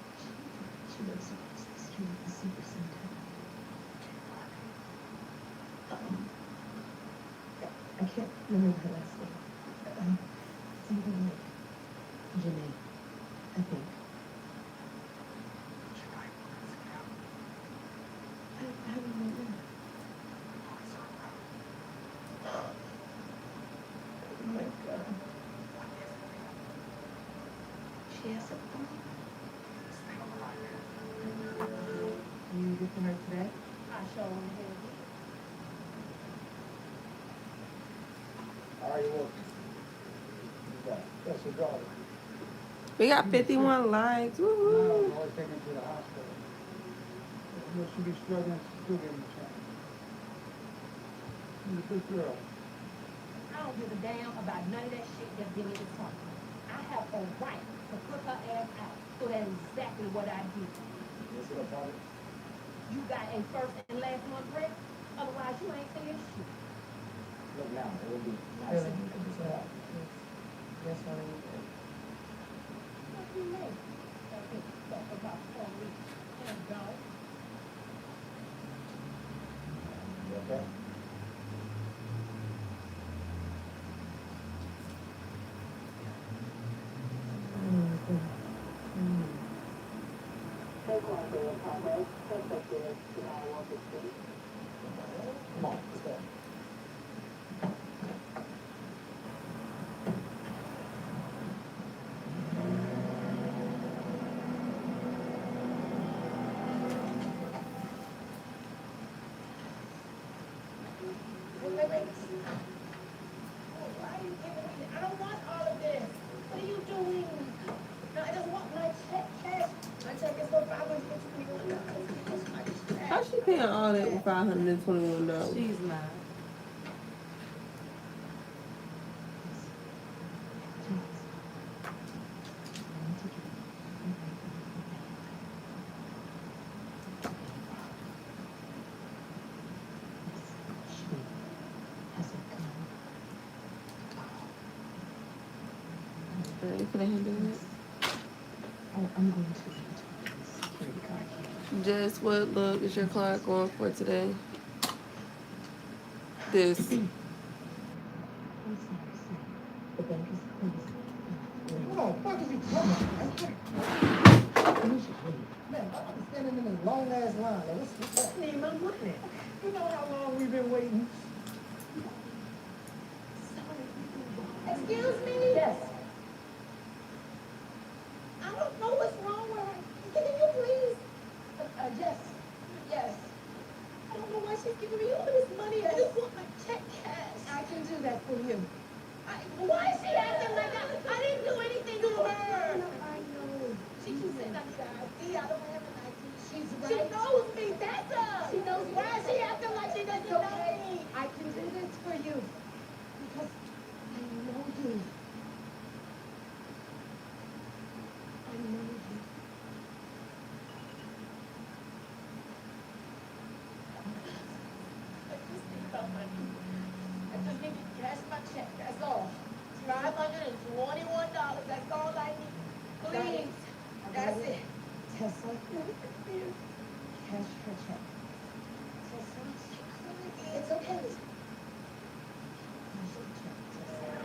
She lives across the street at the super center. I can't remember her last name. Something like Janae, I think. I don't know. Oh my God. She has a phone. You get from her today? I show them here. How are you working? That's your daughter. We got 51 likes. No, Woo-hoo. always take her to the hospital. You know, she be struggling, still getting a chance. She's a good girl. I don't give a damn about none of that shit that Billy is talking. I have a right to put her ass out. So that's exactly what I did. Yes, sir, Father. You got a first and last month rent, otherwise you ain't saying shit. Look now, it would be nice if you could just go out. Yes, what are you doing? What you mean? Don't think stuff about police and dog. You okay? Come on, let's go. Wait. Why are you giving me? I don't want all of this. What are you doing? No, I just want my check cash. My check is for $521. How's she paying all that with $521? She's not. You put a hand on it. Oh, I'm going to security guard here. Just what look is your client going for today? This. The bank is closed. What the fuck is he talking about? Man, I'm standing in this long ass line. What's that? I need my money. You know how long we've been waiting? Excuse me? Yes. I don't know what's wrong with her. Can you please? Yes. Yes. I don't know why she's giving me all this money. I just want my check cash. I can do that for you. Why is she acting like that? I didn't do anything to her. I know. She keeps saying I need an ID. I don't have an ID. She's She right. knows me. That's her. She knows Why is she acting like she doesn't know me? I can do this for you. Because I know you. I know you. I just need my money. I just need to cash my check. That's all. $521. That's all I need. Please. That's it. Tessa, cash her check. Tessa, it's okay. Cash her check, Tessa.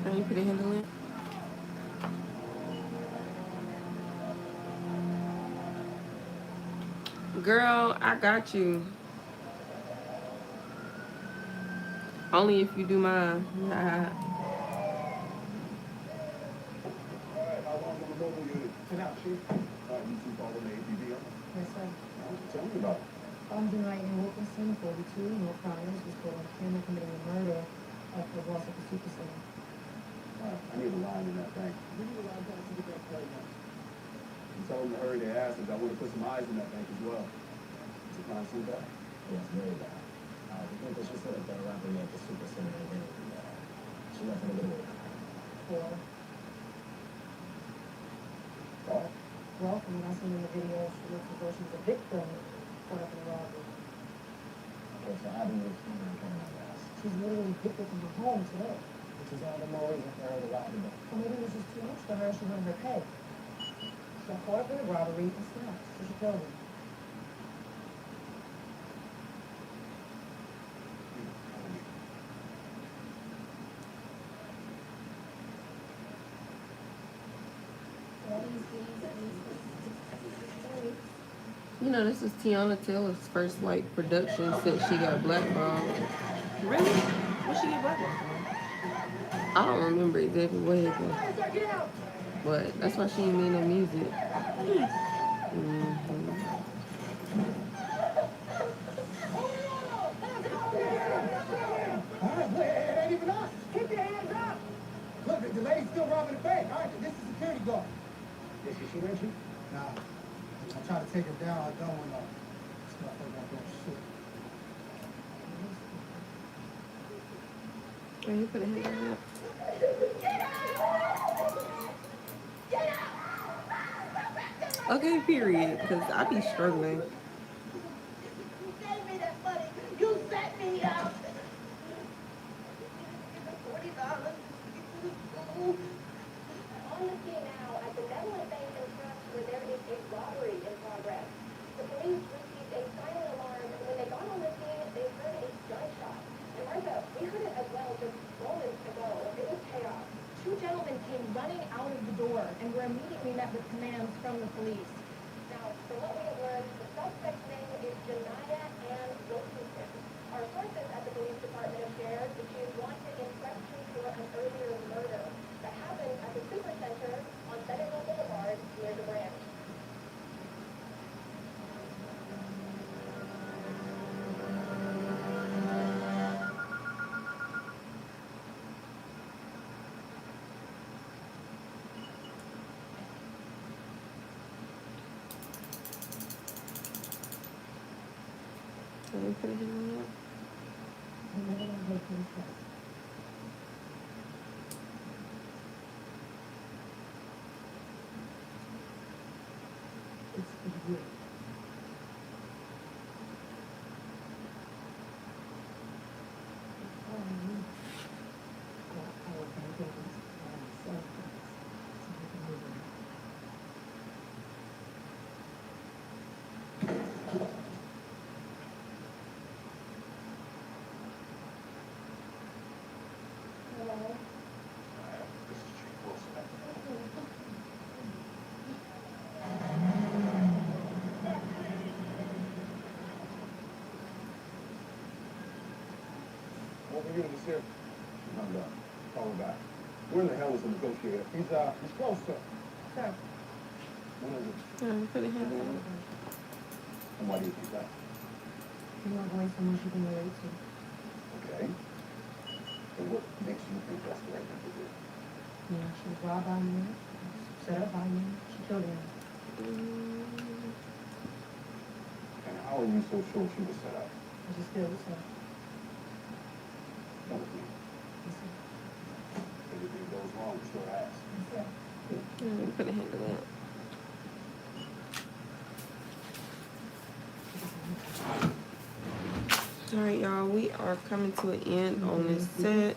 Can you put a handle in? Girl, I got you. Only if you do mine. Nah. Alright, how long of a mobile unit? 10 out, chief. You two call them APB on? Yes, sir. Tell me about it. Tonight in Wilkinson, 42, no crimes, was caught on camera committing a murder of the boss of the supercenter. I need a line in that bank. We need a line to get that play now. You told them to hurry their asses. I want to put some eyes in that bank as well. Is the crime so bad? Yes, very bad. We think that she set up that robbery at the super center and she left in a little bit. Well, from what I seen in the video, she looks as though she's a victim caught up in a robbery. Okay, so how do you explain her carrying that gas? She's literally picked it from her home today. Which is all the more reason for her to lie today. Well, maybe it was just too much for her. She wanted her pay. She got caught up in a robbery and snapped, so she killed him. You know, this is Tiana Taylor's first like production since she got blackballed. Really? What she get blackballed for? I don't remember exactly what happened, but that's why she ain't made no music. It ain't even us. Keep your hands up. Look, the lady's still robbing the bank. All right, this is security guard. Did she shoot at you? Nah. I tried to take her down. I don't want to. This motherfucker don't shoot. Can you put a hand on it? Okay, period. Because I be struggling. You gave me that money. You set me up. $40. On the scene now at the Benevolent Bank and Trust where there is a robbery in progress. The police received a silent alarm, and when they got on the scene, they heard a gunshot. And Martha, we heard it as well just moments ago. It was chaos. Two gentlemen came running out of the door and were immediately met with commands from the police. Now, from what we have learned, the suspect's name is Janaya Ann Wilkinson. Our sources at the police department have shared that she is wanted in question for an earlier murder that happened at the Supercenter on Centerville Boulevard near the branch. So you put it in there. I'm never gonna hold things fast. It's for you. What were you to say? I'm done. Call him back. Where in the hell is the negotiator? He's close, sir. Sir. When is it? Put it in there. And why do you think that? You want to waste someone she can relate to. Okay. And what makes you think that's the right thing to do? Yeah, she was robbed by me, set up by me, she killed him. And how are you so sure she was set up? I just feel so. Come with me. Yes, sir. If anything goes wrong, we sure ask. Yes, sir. You put it in there. Alright, y'all, we are coming to an end on this set.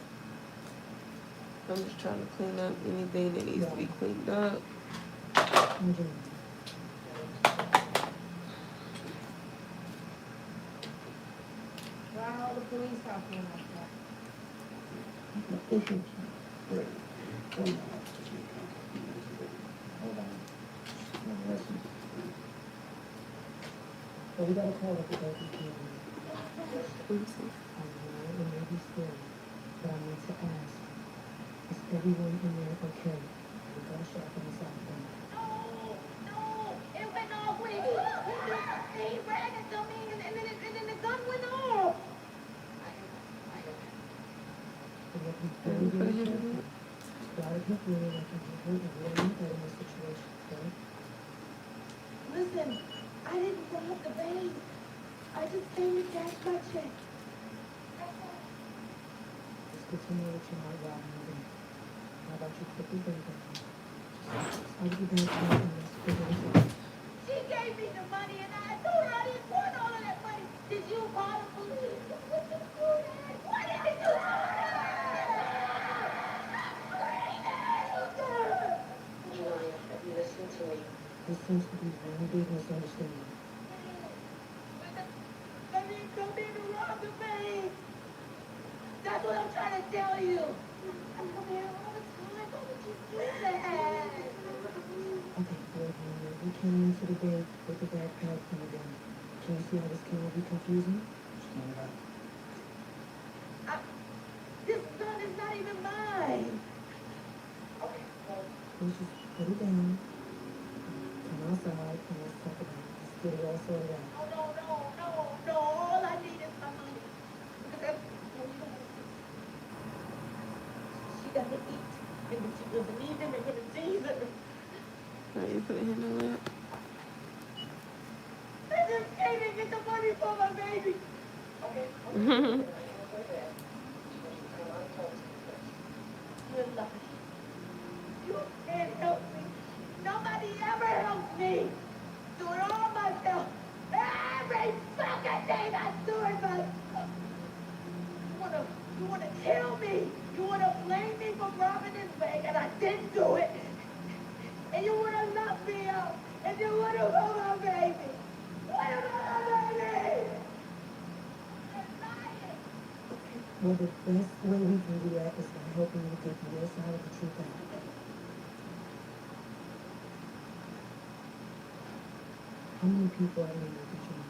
I'm just trying to clean up anything that needs to be cleaned up. Why all the police talking like that? Pushing. Great. Hold on. Listen. But we gotta call it the OPP. Let me see. I know it may be scary, but I need to ask, is everyone in there okay? We gotta shut up this out there. No, it went off when he ran into me and then the gun went off. But you have to be very, very careful. A lot of people in there can get hurt and really hurt in this situation, okay? Listen, I didn't rob the bank. I just came to cash my check. It's good to know that you're not robbing the bank. How about you put the bank down? How did the bank come and let's figure this out? She gave me the money and I told her I didn't want all of that money. Did you call the police? What did you do? What did you do? Julia, have you listened to me? This seems to be one big misunderstanding. I didn't come in to rob the bank. That's what I'm trying to tell you. I come here all the time. Why would you do that? Okay, wait a minute. We came into the bank with the backpack and the gun. Can you see how this can be confusing? This gun is not even mine. Let's just put it down. Come outside and let's talk about it. Let's get it all sorted out. No. All I need is my money. She got to eat. And if she doesn't eat, then they're going to tease her. Alright, you put it in there. I just came to get the money for my baby. You're lucky. You can't help me. Nobody ever helps me. Do it all myself. Every fucking thing I do it myself. You wanna kill me? You wanna blame me for robbing this bank and I didn't do it? And you wanna lock me up? And you wanna hold my baby? What about my baby? Well, the best way we can do that is by helping you get your side of the truth out. How many people are in there that you know?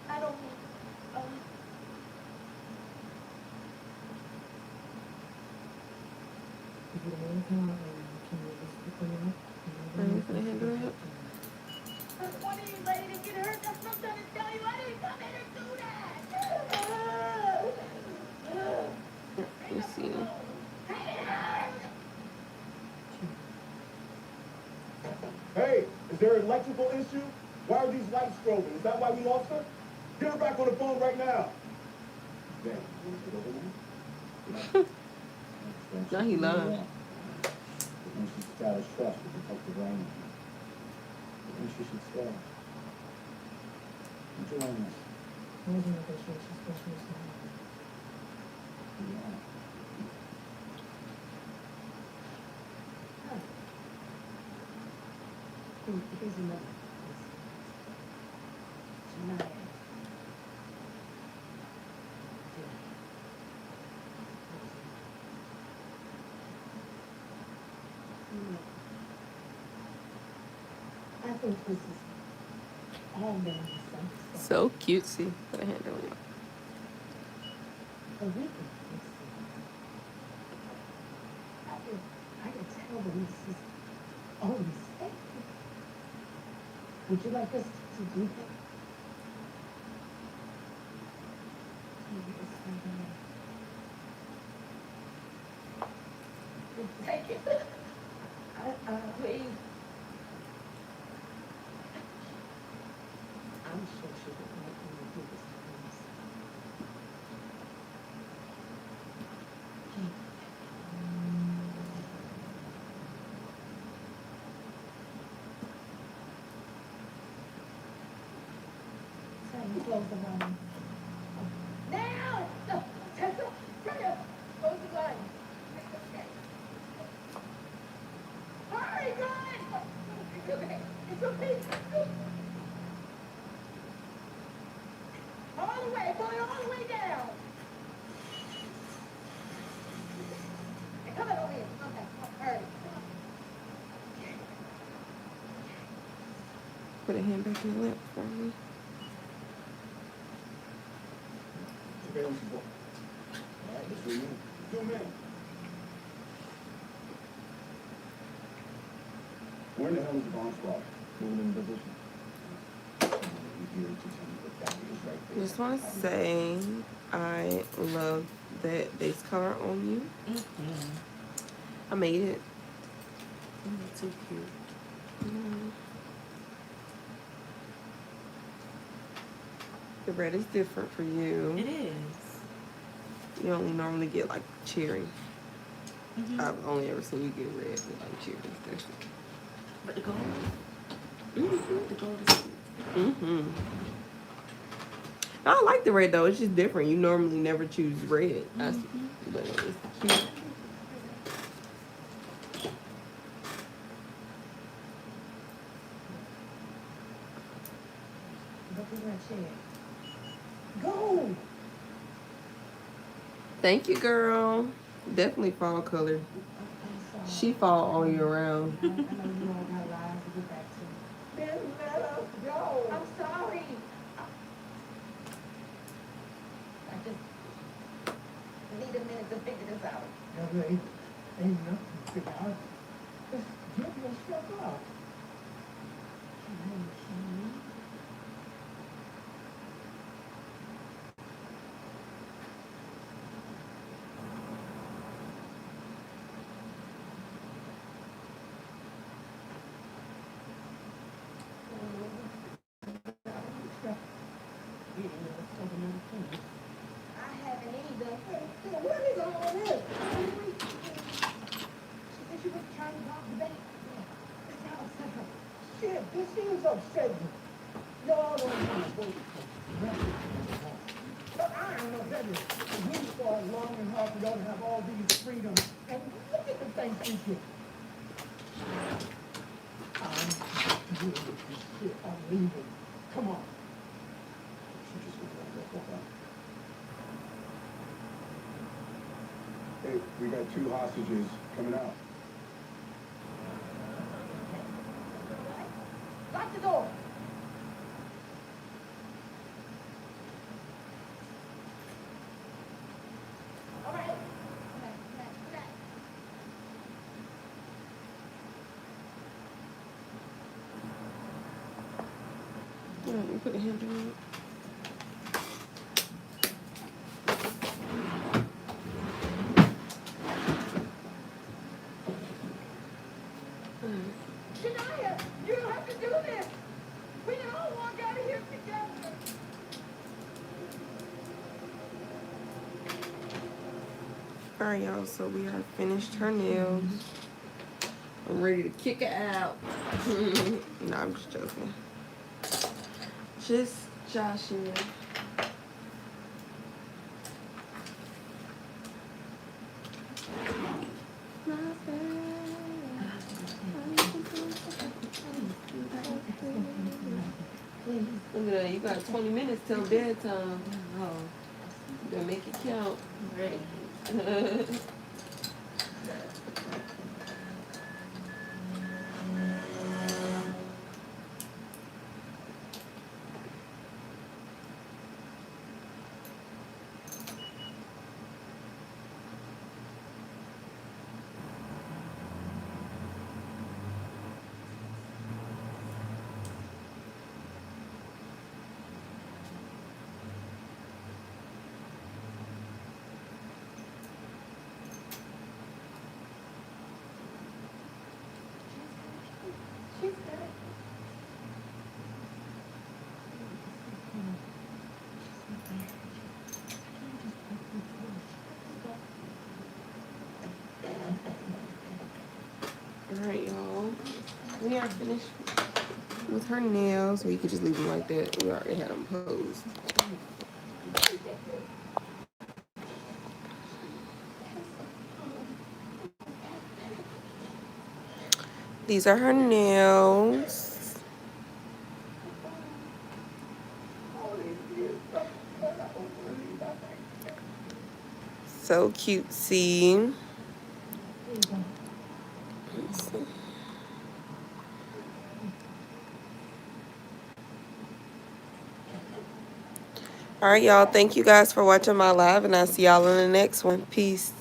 I don't If you don't want to come out right now, can you just pick them up? I just want anybody to get hurt. That's what I'm trying to tell you. I didn't come in and do that. Let me see. Hey, is there an electrical issue? Why are these lights strobing? Is that why we lost her? Get her back on the phone right now. Yeah, you want to take over now? No, he lying. And she's established trust with Detective Raymond. I think she should stay. Join us. Where's the negotiations specialist now? Yeah. Here's another. Tonight. I think this is all been misunderstood. So cutesy. Put a hand on it. But we can fix it. I can tell them this is all a mistake. Would you like us to do that? Take it. Please. I'm sure she would like me to do this to us. So you close the line. Now! Tessa, bring it. Close the line. Hurry, guys! It's okay. It's okay. All the way, pull it all the way down. Come on over here. Okay, hurry. Put a hand back in the lamp for me. Surveillance report. All right, let's read it. Zoom in. Where in the hell is the bomb squad? Moving in position. Just want to say I love that base color on you. I made it. Too cute. The red is different for you. It is. You only normally get like cherry. I've only ever seen you get red with like cherry. But the gold. Mm-hmm. The gold is cute. I like the red though. It's just different. You normally never choose red. But it's cute. Go! Thank you, girl. Definitely fall color. She fall all year round. I know you all got lives to get back to. Then let us go. I'm sorry. I just need a minute to figure this out. Yeah, there ain't nothing to figure out. Just get your stuff out. I haven't either. What is all this? She said she was trying to rob the bank. That's how upset her. Shit, this is upsetting. Y'all don't want to vote for but I don't know that is. We fought long and hard for y'all to have all these freedoms. And look at the things we get. I'm dealing with this shit. I'm leaving. Come on. She just went around that fuck up. Hey, we got 2 hostages coming out. Lock the door. All right. Come back. Let me put a hand on it. Shania, you don't have to do this. We can all walk out of here together. Alright, y'all, so we are finished her nails. I'm ready to kick her out. No, I'm just joking. Just joshing. Look at that, you got 20 minutes till bedtime. Oh, you gotta make it count. Right. She's good. Alright, y'all. We are finished with her nails. Or you could just leave them like that. We already had them posed. These are her nails. So cutesy. Let's see. All right, y'all. Thank you guys for watching my live, and I'll see y'all in the next one. Peace.